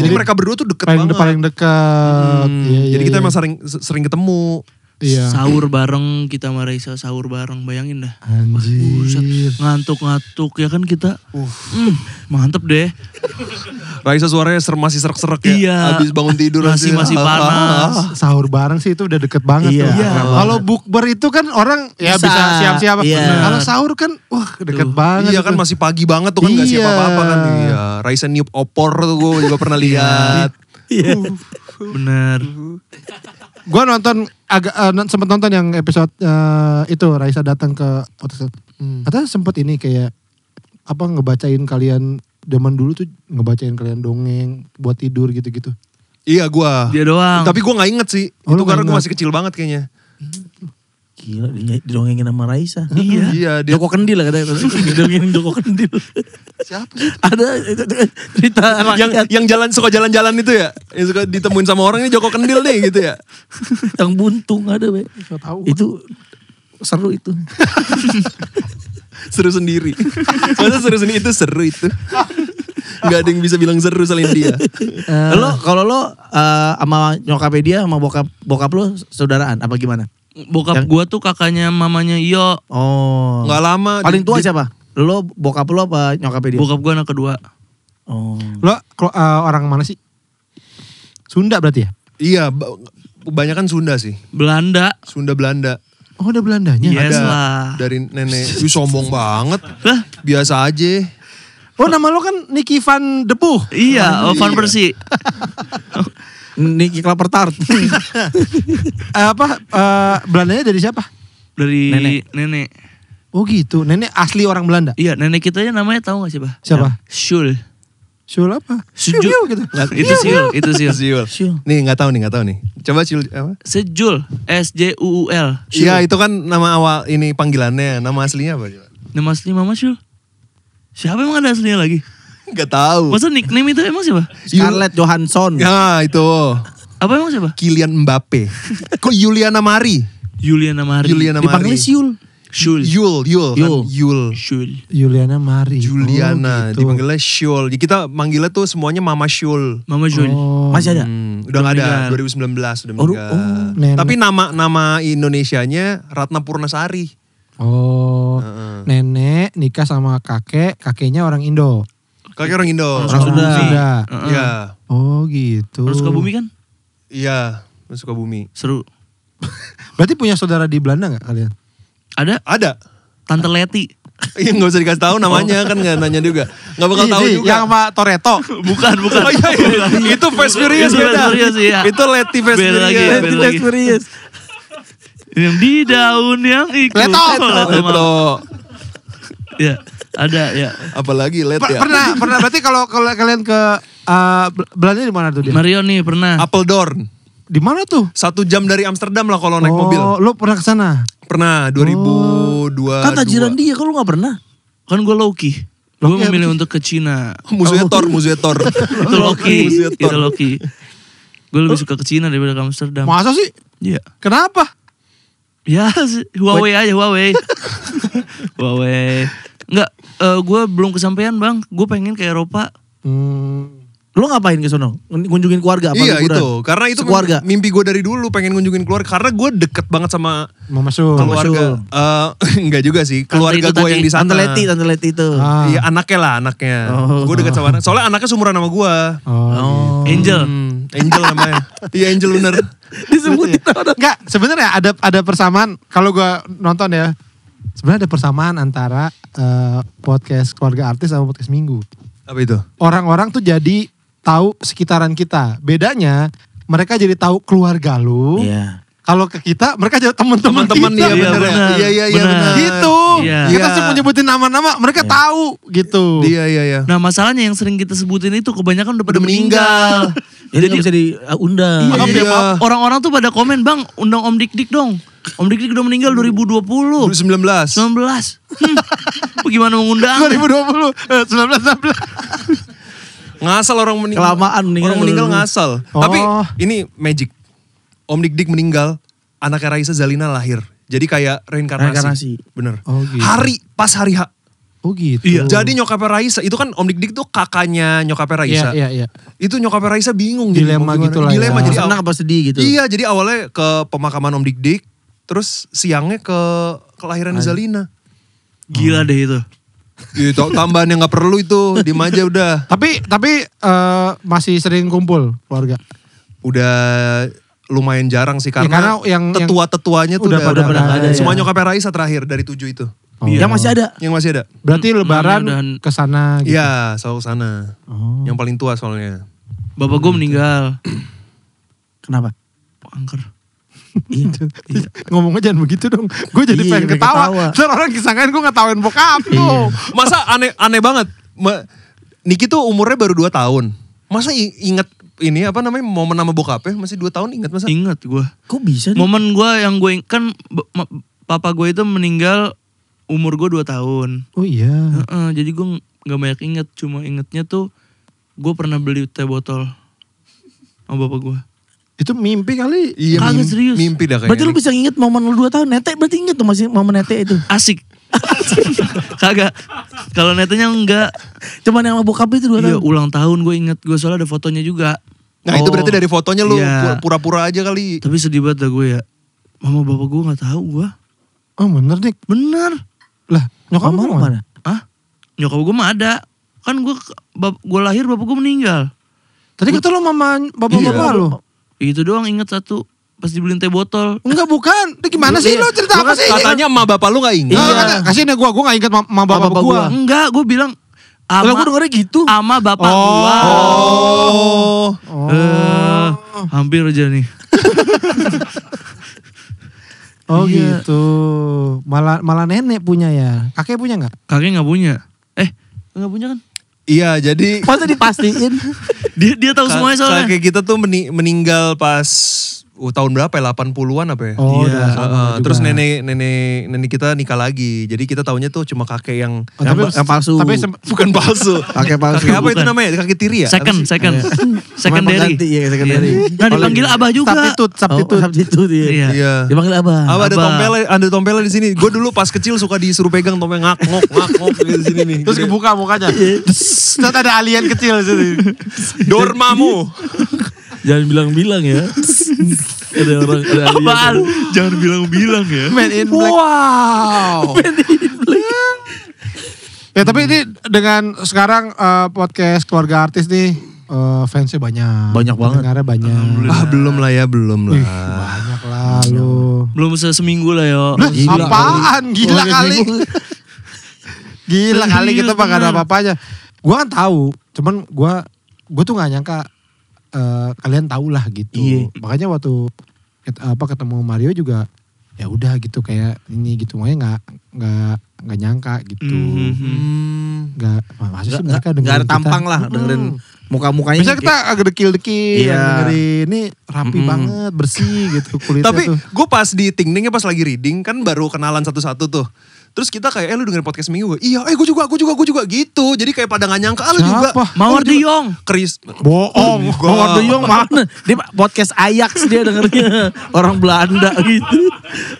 Jadi mereka berdua tuh deket banget. Paling dekat. Jadi kita emang sering ketemu. Iya. Sahur bareng kita sama Raisa, sahur bareng, bayangin dah. Anjir. Ngantuk-ngantuk ya kan kita. Mantep deh. Raisa suaranya masih serak-serak ya. Iya. Habis bangun tidur masih panas. Sahur bareng sih itu udah deket banget tuh. Kalau bukber itu kan orang ya bisa siap-siap. Kalau sahur kan wah deket banget. Iya kan masih pagi banget tuh kan gak siap apa-apa kan. Iya. Raisa niup opor tuh gue juga pernah lihat. Iya. Bener. Gue sempet nonton yang episode itu Raisa datang ke podcast. Katanya sempet ini kayak apa ngebacain kalian zaman dulu tuh ngebacain kalian dongeng buat tidur gitu-gitu. Iya gue. Dia doang. Tapi gue gak inget sih. Itu karena gue masih kecil banget kayaknya. Gila didongengin sama Raisa. Iya. Joko Kendil lah katanya. Didongengin Joko Kendil. Siapa sih? Ada cerita yang suka jalan-jalan itu ya. Yang suka ditemuin sama orang ini Joko Kendil deh gitu ya. yang buntung ada be. Itu seru itu. Seru sendiri. Masa seru sendiri itu seru itu. Gak ada yang bisa bilang seru selain dia. Kalau lo sama nyokapnya dia sama bokap lo saudaraan apa gimana? Bokap gue tuh kakaknya mamanya Iyo. Oh. Gak lama. Paling tua siapa? Lo bokap lo apa nyokapnya dia? Bokap gue anak kedua. Oh. Lo orang mana sih? Sunda berarti ya? Iya, kebanyakan Sunda sih. Belanda. Sunda Belanda. Oh ada Belandanya? Yes ada lah. dari nenek. Sombong banget. Lah? Biasa aja. Oh nama lo kan Nicky Van de Boer. Iya, Van Persie. Nicky Klaper Tart. Belandanya dari siapa? Dari nenek. Oh gitu, nenek asli orang Belanda? Iya, nenek kita aja namanya tahu gak siapa? Siapa? Shul. Shul apa? Sejul gitu. Itu Siul. Nih gak tahu nih. Coba Shul apa? Sejul. SJUUL. Iya itu kan nama awal ini panggilannya. Nama aslinya apa? Nama asli Mama Shul. Siapa emang ada aslinya lagi? Gak tahu. Masa nickname itu emang siapa? Scarlett Johansson. Ya itu. Apa emang siapa? Kylian Mbappe. Kok Juliana Mari? Juliana Mari. Dipanggilnya Siul. Shul. Yul. Juliana Mari. Juliana. Gitu. Dipanggilnya Shul. Kita manggilnya tuh semuanya Mama Shul. Mama Shul. Masih ada? Udah gak ada. 2019 udah meninggal. Tapi nama Indonesianya Ratna Purnasari. Oh. Nenek nikah sama kakeknya orang Indo. Kakek orang Indo. Orang Sunda. Iya. Oh gitu. Terus Sukabumi kan? Iya. Sukabumi. Seru. Berarti punya saudara di Belanda gak kalian? Ada. Tante Leti. Iya gak usah dikasih tahu namanya kan gak nanya juga. Gak bakal tahu juga. Yang sama Toretto. Bukan. Oh iya. Itu Fast Furious beda. Itu Leti Fast Furious. Yang di daun yang ikut. Leto. Ya, ada ya. Apalagi Let ya. Pernah berarti kalau kalian ke Belanda di mana tuh dia? Mario nih pernah. Apeldoorn. Di mana tuh? 1 jam dari Amsterdam lah kalau naik mobil. Oh, lo pernah ke sana? Pernah 2022. Kan tajiran dia, kalau lu gak pernah? Kan gue Loki. Gue memilih untuk ke Cina. Musuhnya Thor. Itu Loki. Gue lebih suka ke Cina daripada ke Amsterdam. Masa sih? Iya. Kenapa? Ya Huawei aja Huawei. Enggak, gue belum kesampaian bang. Gue pengen ke Eropa. Lo ngapain ke sono? Ngunjungin keluarga apa? Iya liburan? Itu, karena itu keluarga. Mimpi gue dari dulu pengen ngunjungin keluarga. Karena gue deket banget sama Mama Sul. keluarga. Enggak juga sih, keluarga gue yang di sana. Tante Leti itu. Iya anaknya. Gue deket sama anak. Soalnya anaknya seumuran sama gue. Angel. Angel namanya. Iya Angel bener. Disebutin orang. Enggak, sebenarnya ada persamaan. Kalau gue nonton ya, sebenarnya ada persamaan antara podcast keluarga artis sama podcast minggu. Apa itu? Orang-orang tuh jadi tahu sekitaran kita. Bedanya mereka jadi tahu keluarga lu. Iya. Kalau ke kita mereka jadi teman-teman kita. Iya benar. Iya benar. Gitu. Iya. Kita sih menyebutin nama-nama, mereka tahu gitu. Iya. Nah masalahnya yang sering kita sebutin itu kebanyakan udah pada meninggal. Jadi gak bisa diundang. Iya. Orang-orang tuh pada komen, bang undang Om Dik-Dik dong. Om Dik-Dik udah meninggal 2020. 2019. Gimana mau ngundang? 2020, 19. Ngasal orang meninggal. Kelamaan meninggal. Orang meninggal ngasal. Oh. Tapi ini magic. Om Dik Dik meninggal, anaknya Raisa Zalina lahir. Jadi kayak reinkarnasi. Bener. Oh, gitu. Pas hari H. Oh gitu. Iya. Jadi nyokapnya Raisa, itu kan Om Dik Dik tuh kakaknya nyokapnya Raisa. Iya. Itu nyokapnya Raisa bingung. Dilema gitu lah Dilema ya. jadi Senang apa sedih gitu. Iya, jadi awalnya ke pemakaman Om Dik Dik, terus siangnya ke kelahiran Zalina. Gila deh itu. Itu tambahan yang gak perlu itu, diem aja udah. Tapi masih sering kumpul keluarga. Udah lumayan jarang sih karena, yang tetua-tetuanya tuh udah pada nggak ada ya. Semua nyokapnya Raisa terakhir dari 7 itu. Oh. Yang masih ada. Yang masih ada. Berarti lebaran Mudah-mudahan- ke sana gitu. Iya, selalu sana. Oh. Yang paling tua soalnya. Bapak gue meninggal. Kenapa? Kanker. Iya. Ngomongnya jangan begitu dong. Gue jadi Iya, pengen pengen ketawa. ketawa. Terus orang kisahkan gue ngetawain bokap Iya. tuh. Masa aneh banget. Niki tuh umurnya baru 2 tahun. Masa inget ini apa namanya momen nama bokapnya masih 2 tahun ingat masa? Ingat gue. Kok bisa nih? Momen gue yang gue kan papa gue itu meninggal umur gue 2 tahun. Oh iya. Jadi gue gak banyak inget. Cuma ingetnya tuh gue pernah beli teh botol sama bapak gue. Itu mimpi kali. Iya, Kagak serius. mimpi dah kayaknya. Berarti lu bisa nginget momen lu 2 tahun. Nete berarti inget tuh masih momen Nete itu. Asik. Kagak. Kalau netenya enggak. Cuman yang sama bokap itu 2 Iya tahun. ulang tahun gue inget. Gue soalnya ada fotonya juga. Nah itu berarti dari fotonya lu Iya. pura-pura aja kali. Tapi sedih banget dah gue ya. Mama bapak gue gak tahu gue. Oh bener nih. Bener. Lah nyokap Mama lu lu mana? mana? Ah? Nyokap gue mah ada. Kan gue lahir bapak gue meninggal. Tadi kata lu mama bapak-bapak Iya. lu. Itu doang inget satu. Pas dibeliin teh botol. Enggak bukan. Ini gimana sih Iya. lu cerita apa sih? Katanya emak bapak lu gak ingat. Iya. Kasihin ya gue gak inget mama bapak Bapak gue. gua. Enggak gue bilang. Kalau gue dengernya gitu. Ama bapak Oh. gua. Oh. Hampir aja nih. Oh Iya. gitu. Malah nenek punya ya. Kakek punya gak? Kakek gak punya. Gak punya kan? Iya jadi Masa dipastiin? Dia tahu semuanya soalnya. kakek kita tuh meninggal pas tahun berapa ya? 80-an apa ya? Oh Iya. udah sama juga. Terus nenek kita nikah lagi. Jadi kita taunya tuh cuma kakek yang Oh, tapi yang palsu. Tapi bukan palsu. Kakek palsu. Kakek apa itu Bukan. namanya? Kakek tiri ya? Second. Secondary. Pengganti, iya, secondary. Nah dipanggil abah juga. Substitut iya. Iya. Iya. Dipanggil abah. Apa ada Abah. tompelnya di sini. Gue dulu pas kecil suka disuruh pegang tompel ngak ngok di sini nih. Terus kebuka mukanya. Terus ada alien kecil sini. Dormamu. Jangan bilang-bilang ya. Ada orang ada alien. Apaan? Jangan bilang-bilang ya. Man in Black. Wow. Ya tapi ini dengan sekarang podcast keluarga artis nih fansnya banyak. Banyak banget. Pendengarnya banyak. Belum lah ya, belum lah. Banyak lah lu. Belum seminggu lah yo. Gila Apaan? Gila kali. Gila kali kita mah gak ada apa-apanya. Gue kan tahu, cuman gue tuh gak nyangka kalian tahu lah gitu. Iya. Makanya waktu ketemu Mario juga ya udah gitu kayak ini gitu. Makanya nggak nyangka gitu. Nggak, masa sih mereka dengerin Gak ada kita? tampang lah dengerin muka-mukanya. Biasanya kita agak dekil-dekil Iya. yang dengerin ini rapi banget, bersih gitu kulitnya Tapi tuh. gue pas di Tingdingnya pas lagi reading kan baru kenalan satu-satu tuh. Terus kita kayak lu dengerin podcast Minggu. Iya, gue juga gitu. Jadi kayak pada gak nyangka, lu juga. Siapa? Mawar de Jong. Chris. Bohong. Mawar de Jong mana? Dia podcast Ajax dia dengernya. Orang Belanda gitu.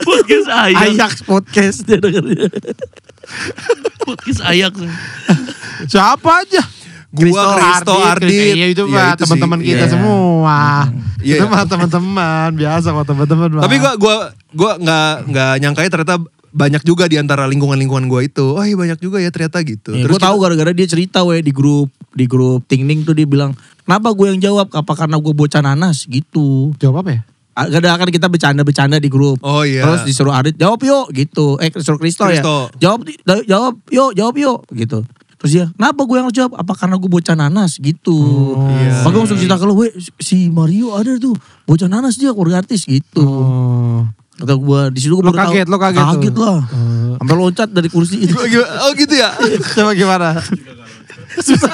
Podcast Ayak. Ajax podcast dia dengernya. Podcast Ayak. Siapa aja? Gua, Kristo, Ardit. Iya itu Ya, mah itu teman-teman sih. kita Iya. semua. Iya. Itu mah teman-teman, biasa kok teman-teman mah. Tapi gue nggak nyangkanya ternyata banyak juga di antara lingkungan gue itu. Oh iya banyak juga ya ternyata gitu. Ya, gue tahu gara-gara dia cerita di grup Tingning tuh dia bilang, kenapa gue yang jawab? Apa karena gue bocah nanas gitu. Jawab apa ya? Kadang kan kita bercanda-bercanda di grup. Oh iya. Terus disuruh Adit jawab yuk gitu. Disuruh Kristo ya. Kristo. Jawab yuk gitu. Terus dia, kenapa gue yang harus jawab? Apa karena gue bocah nanas gitu. iya. Maka gue langsung cerita ke lu, si Mario ada tuh bocah nanas dia keluarga artis gitu. Oh. Kata gue di situ gue Lo kaget tuh. Kaget lah. Sampai loncat dari kursi itu. Oh gitu ya. Coba gimana? Susah.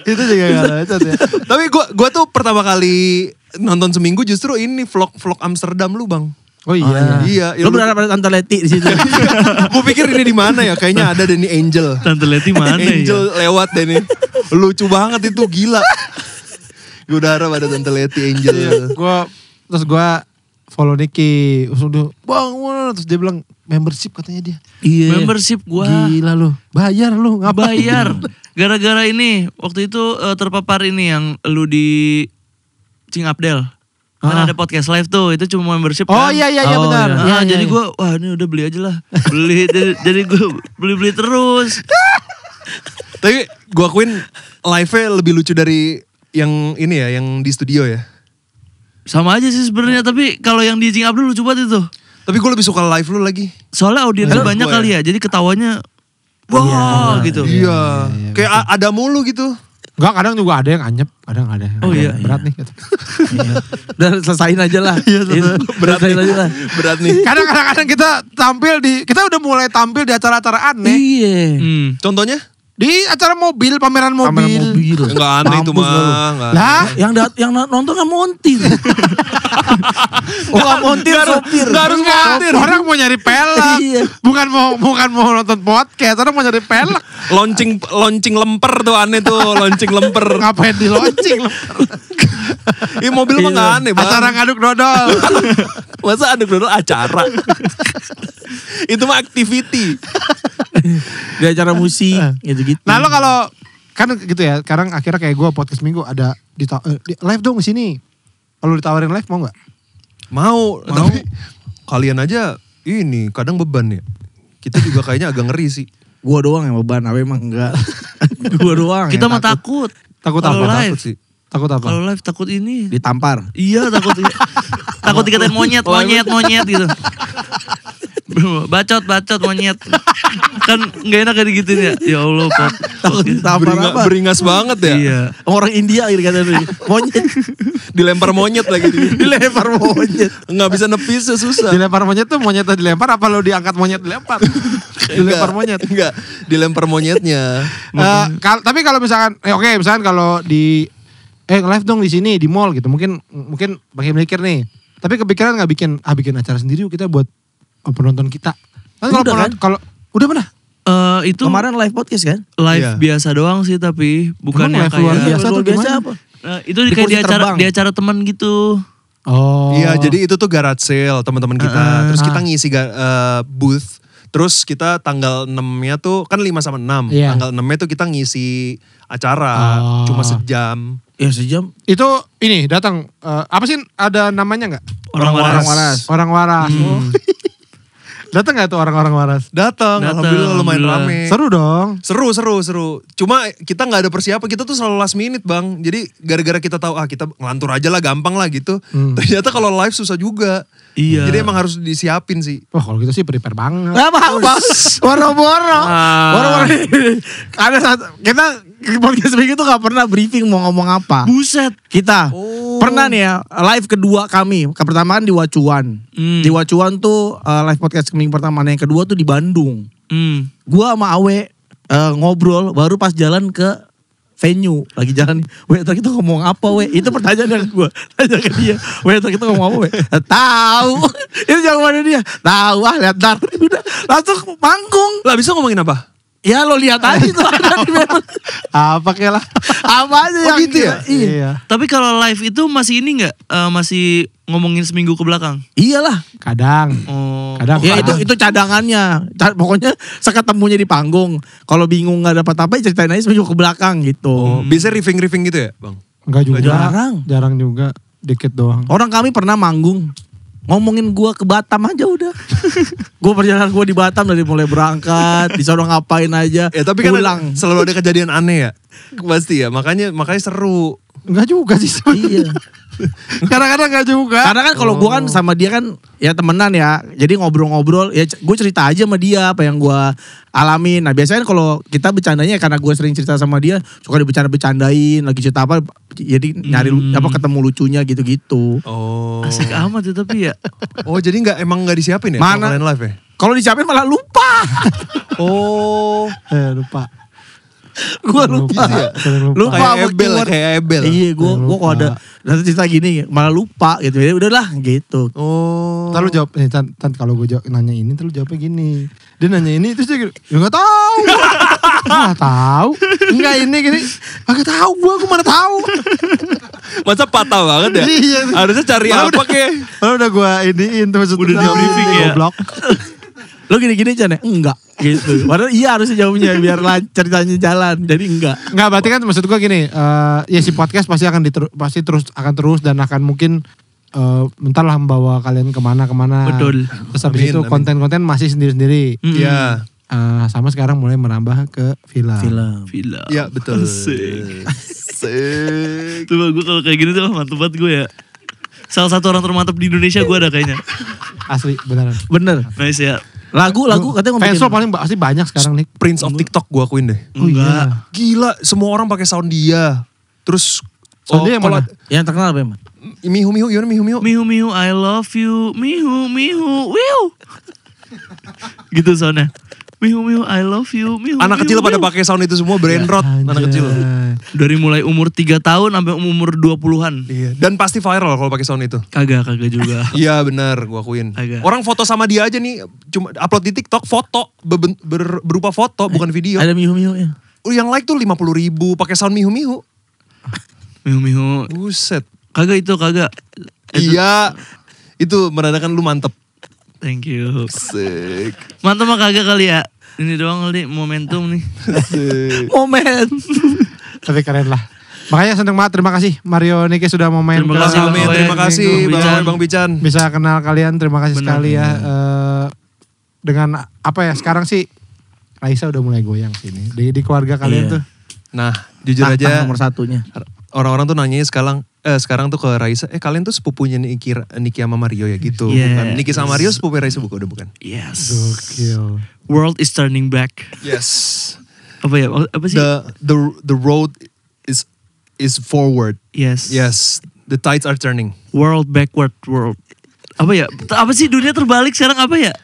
Itu juga gak ada ya. Tapi gue tuh pertama kali nonton Seminggu justru ini vlog Amsterdam lu bang. Oh iya. Iya. Lu berharap ada Tante Leti di situ. Gue pikir ini di mana ya? Kayaknya ada deh nih Angel. Tante Leti mana Angel lewat deh nih. Lucu banget itu, gila. Gue udah harap ada Tante Leti Angel. Terus gue follow Nicky. Terus udah bangun. Terus dia bilang membership katanya dia. Iya. Membership gue. Gila lu. Bayar lu. Bayar. Gara-gara ini. Waktu itu terpapar ini yang lu di Cing Abdel. Kan ada podcast live tuh, itu cuma membership kan. Oh iya benar. Iya. Jadi gue, wah ini udah beli aja lah. Beli, jadi gue beli terus. Tapi gue akuin live-nya lebih lucu dari yang ini ya, yang di studio ya. Sama aja sih sebenarnya, tapi kalau yang di Cing Abdul lucu banget itu. Tapi gue lebih suka live lu lagi. Soalnya audiensnya banyak kali ya, jadi ketawanya wah gitu. Iya. Kayak ada mulu gitu. Enggak, kadang juga ada yang anyep, kadang ada yang berat nih gitu. Udah selesain aja lah. Berat nih. Berat nih. Kadang-kadang kita kita udah mulai tampil di acara-acara aneh. Iya. Contohnya? Di acara mobil, pameran mobil. Enggak aneh itu mah. Lah, yang nonton kan montir. Enggak montir, sopir. Enggak harus montir. Orang mau nyari pelek. Iya. Bukan mau nonton podcast, orang mau nyari pelek. Launching lemper tuh aneh tuh, launching lemper. Ngapain di launching lemper? Ini mobil mah enggak aneh, Bang. Acara ngaduk dodol. Masa aduk dodol acara? Itu mah activity. Di acara musik gitu-gitu. Nah lo kalau kan gitu ya, sekarang akhirnya kayak gue podcast minggu ada di live dong di sini. Kalau ditawarin live mau nggak? Mau. Tapi kalian aja ini kadang beban ya. Kita juga kayaknya agak ngeri sih. Gua doang yang beban, apa emang enggak. Gua doang. Kita mah takut. Takut Kalau apa? live. Takut sih. Takut apa? Kalau live takut ini. Ditampar. Iya takut. Takut dikatain monyet gitu. Bacot monyet. Kan gak enak kayak gitu ya. Ya Allah, Pot. Takut ditampar apa? Beringas banget ya. Iya. Orang India gitu katanya. Monyet. Dilempar monyet lagi. Dilempar monyet. Nggak bisa nepis, susah. Dilempar monyet tuh monyetnya dilempar apa lo diangkat monyet dilempar? Dilempar monyet. Enggak, dilempar monyetnya. Tapi kalau misalkan oke, misalkan kalau di live dong di sini di mall gitu. Mungkin pakai mikir nih. Tapi kepikiran nggak bikin acara sendiri yuk kita buat penonton kita. Kalau udah mana? Itu kemarin live podcast kan? Live biasa doang sih, tapi bukan yang live luar kayak biasa tuh biasa gimana? apa? Itu kayak di acara teman gitu. Oh. Iya, jadi itu tuh garage sale teman-teman kita. Terus kita ngisi booth. Terus kita tanggal 6-nya tuh kan 5 sama 6. Iya. Tanggal 6-nya tuh kita ngisi acara cuma sejam. Ya sejam. Itu ini datang apa sih ada namanya nggak? Orang waras. Orang waras. Oh. Datang nggak tuh orang-orang waras? Datang, alhamdulillah lumayan rame. Seru dong. Seru. Cuma kita nggak ada persiapan, kita tuh selalu last minute Bang. Jadi gara-gara kita tahu kita ngelantur aja lah, gampang lah gitu. Ternyata kalau live susah juga. Iya. Jadi emang harus disiapin sih. Wah kalau gitu sih prepare banget. Apa? Boro-boro. Ada satu, kita podcast minggu tuh gak pernah briefing mau ngomong apa. Buset. Kita pernah nih ya, live kedua kami. Pertama kan di Wacuan. Di Wacuan tuh live podcast minggu pertama. Yang kedua tuh di Bandung. Gua sama Awe ngobrol baru pas jalan ke venue. Lagi jalan, ntar kita ngomong apa Itu pertanyaan yang gue tanya ke dia. Ntar kita ngomong apa Tahu. Itu jawabannya dia. Tahu lihat ntar. Udah langsung panggung. Lah bisa ngomongin apa? Ya lo lihat aja tuh ada di memang. Apa kayak lah. Apa aja yang gitu ya? Iya. Tapi kalau live itu masih ini nggak? Masih ngomongin seminggu ke belakang? Iyalah. Kadang. Oh. Kadang. Ya itu cadangannya. Pokoknya seketemunya di panggung. Kalau bingung nggak dapat apa, ceritain aja seminggu ke belakang gitu. Bisa riffing gitu ya Bang? Enggak juga. Jarang juga. Dikit doang. Orang kami pernah manggung. Ngomongin gue ke Batam aja udah. Gue perjalanan gue di Batam dari mulai berangkat, di sana ngapain aja. Ya tapi kan selalu ada kejadian aneh ya. Pasti ya, makanya seru. Enggak juga sih sebenarnya. Iya. Kadang-kadang enggak juga. Karena kan kalau gue kan sama dia kan ya temenan ya. Jadi ngobrol-ngobrol ya gue cerita aja sama dia apa yang gue alamin. Nah biasanya kalau kita bercandanya karena gue sering cerita sama dia, suka dibecanda-becandain, lagi cerita apa, jadi nyari ketemu lucunya gitu-gitu. Oh. Asik amat ya tapi ya. Oh jadi emang nggak disiapin ya? Mana? Kalian live ya? Kalau disiapin malah lupa. Oh. Lupa. Gue lupa. Lupa kayak Ebel, kayak Ebel. Iya, gue kok ada nanti cerita gini malah lupa gitu. Ya udahlah gitu. Oh. Ntar lu jawab, Tan kalau gue nanya ini, ntar lu jawabnya gini. Dia nanya ini, terus dia gitu, ya gak tahu. Gak tahu. Enggak ini gini, gak tahu gue mana tahu. Masa patah banget ya? Iya. Harusnya cari apa kayak. Kalau udah gue iniin tuh maksudnya. Udah di briefing ya? Goblok. Lo gini-gini Chan ya? Enggak gitu. Padahal iya harusnya jawabnya biar ceritanya jalan. Jadi enggak. Enggak, berarti kan maksud gue gini, ya si podcast pasti akan terus dan akan mungkin bentar lah membawa kalian kemana-kemana. Betul. Terus habis itu konten-konten masih sendiri-sendiri. Iya. Sama sekarang mulai merambah ke film. Iya betul. Asik. Coba gue kalau kayak gini tuh mantep banget gue ya. Salah satu orang termantap di Indonesia gue ada kayaknya. Asli, beneran. Bener. Nice ya. Lagu katanya ngomongin. Fans lo paling pasti banyak sekarang nih. Prince of TikTok gue akuin deh. Enggak. Gila, semua orang pakai sound dia. Terus Sound dia yang mana? Yang terkenal apa emang? Mihu gimana Mihu? Mihu Mihu I love you. Mihu Mihu. Wiu. Gitu soundnya. Mihu Mihu I love you. Mihu. Anak kecil pada pakai sound itu semua brain rot anak kecil. Dari mulai umur 3 tahun sampai umur 20-an. Iya. Dan pasti viral kalau pakai sound itu. Kagak juga. Iya benar, gua akuin. Agak. Orang foto sama dia aja nih, cuma upload di TikTok foto berupa foto bukan video. Ada Mihu ya. Yang like tuh 50.000 pakai sound Mihu. Mihu Mihu. Buset. Kagak. Iya. Itu menandakan lu mantep. Thank you. Asik. Mantap mah kagak kali ya. Ini doang kali momentum nih. Momen. Tapi keren lah. Makanya seneng banget, terima kasih Mario Niki sudah mau main. Terima kasih, Bang Owen. Terima kasih Bang Bican. Bisa kenal kalian, terima kasih sekali ya. Dengan apa ya, sekarang sih Raisa udah mulai goyang sini. Di keluarga kalian tuh. Nah, jujur aja Nomor satunya. orang-orang tuh nanyanya sekarang tuh ke Raisa, kalian tuh sepupunya Niki sama Mario ya gitu. Yes. Bukan. Niki sama Mario sepupunya Raisa udah bukan? Yes. Gokil. World is turning back. Yes. Apa ya? Apa sih? The road is forward. Yes. Yes. The tides are turning. World backward world. Apa ya? Apa sih dunia terbalik sekarang apa ya?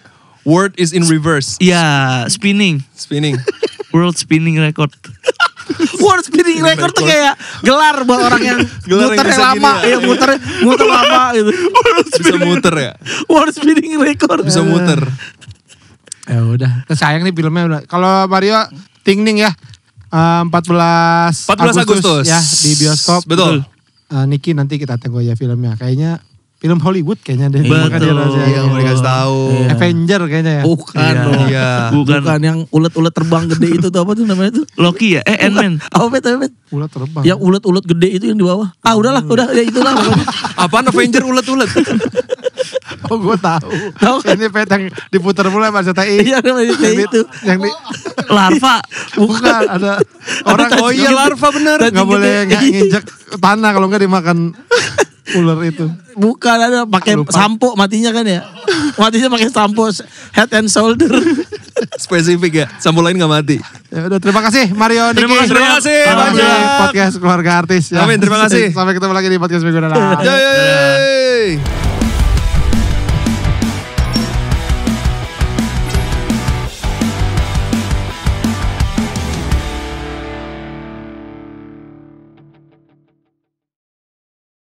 Word is in reverse. Ya, spinning. World spinning record. World spinning record tuh kayak gelar buat orang yang muter lama. Ya. Iya muter lama gitu. Bisa muter ya? World spinning record. Bisa muter. Ya udah, sayang nih filmnya udah. Kalau Mario Tingning ya, 14 Agustus ya di bioskop. Betul. Niki nanti kita tunggu ya filmnya. Kayaknya film Hollywood kayaknya deh. Betul. Iya, mau dikasih tahu. Avenger kayaknya ya. Bukan dong. Iya. Bukan yang ulet-ulet terbang gede itu tuh apa tuh namanya tuh? Loki ya? Ant-Man. Apa bet? Ulat terbang. Yang ulet-ulet gede itu yang di bawah. Udah ya itulah pokoknya. Apaan Avenger ulet-ulet? Oh gue tahu. Tahu kan? Ini pet yang diputar mulai Mas TI. Iya namanya kayak itu. Yang di Larva. bukan ada orang Oh iya larva bener. nggak boleh nginjek tanah kalau nggak dimakan ular itu. Bukan ada pakai sampo matinya kan ya. Matinya pakai sampo Head and Shoulder. Spesifik ya. Sampo lain gak mati. Ya udah, terima kasih Mario Niki. Terima kasih Selamat di banyak. podcast keluarga artis ya. Amin, terima kasih. Sampai ketemu lagi di podcast minggu depan. Yeay.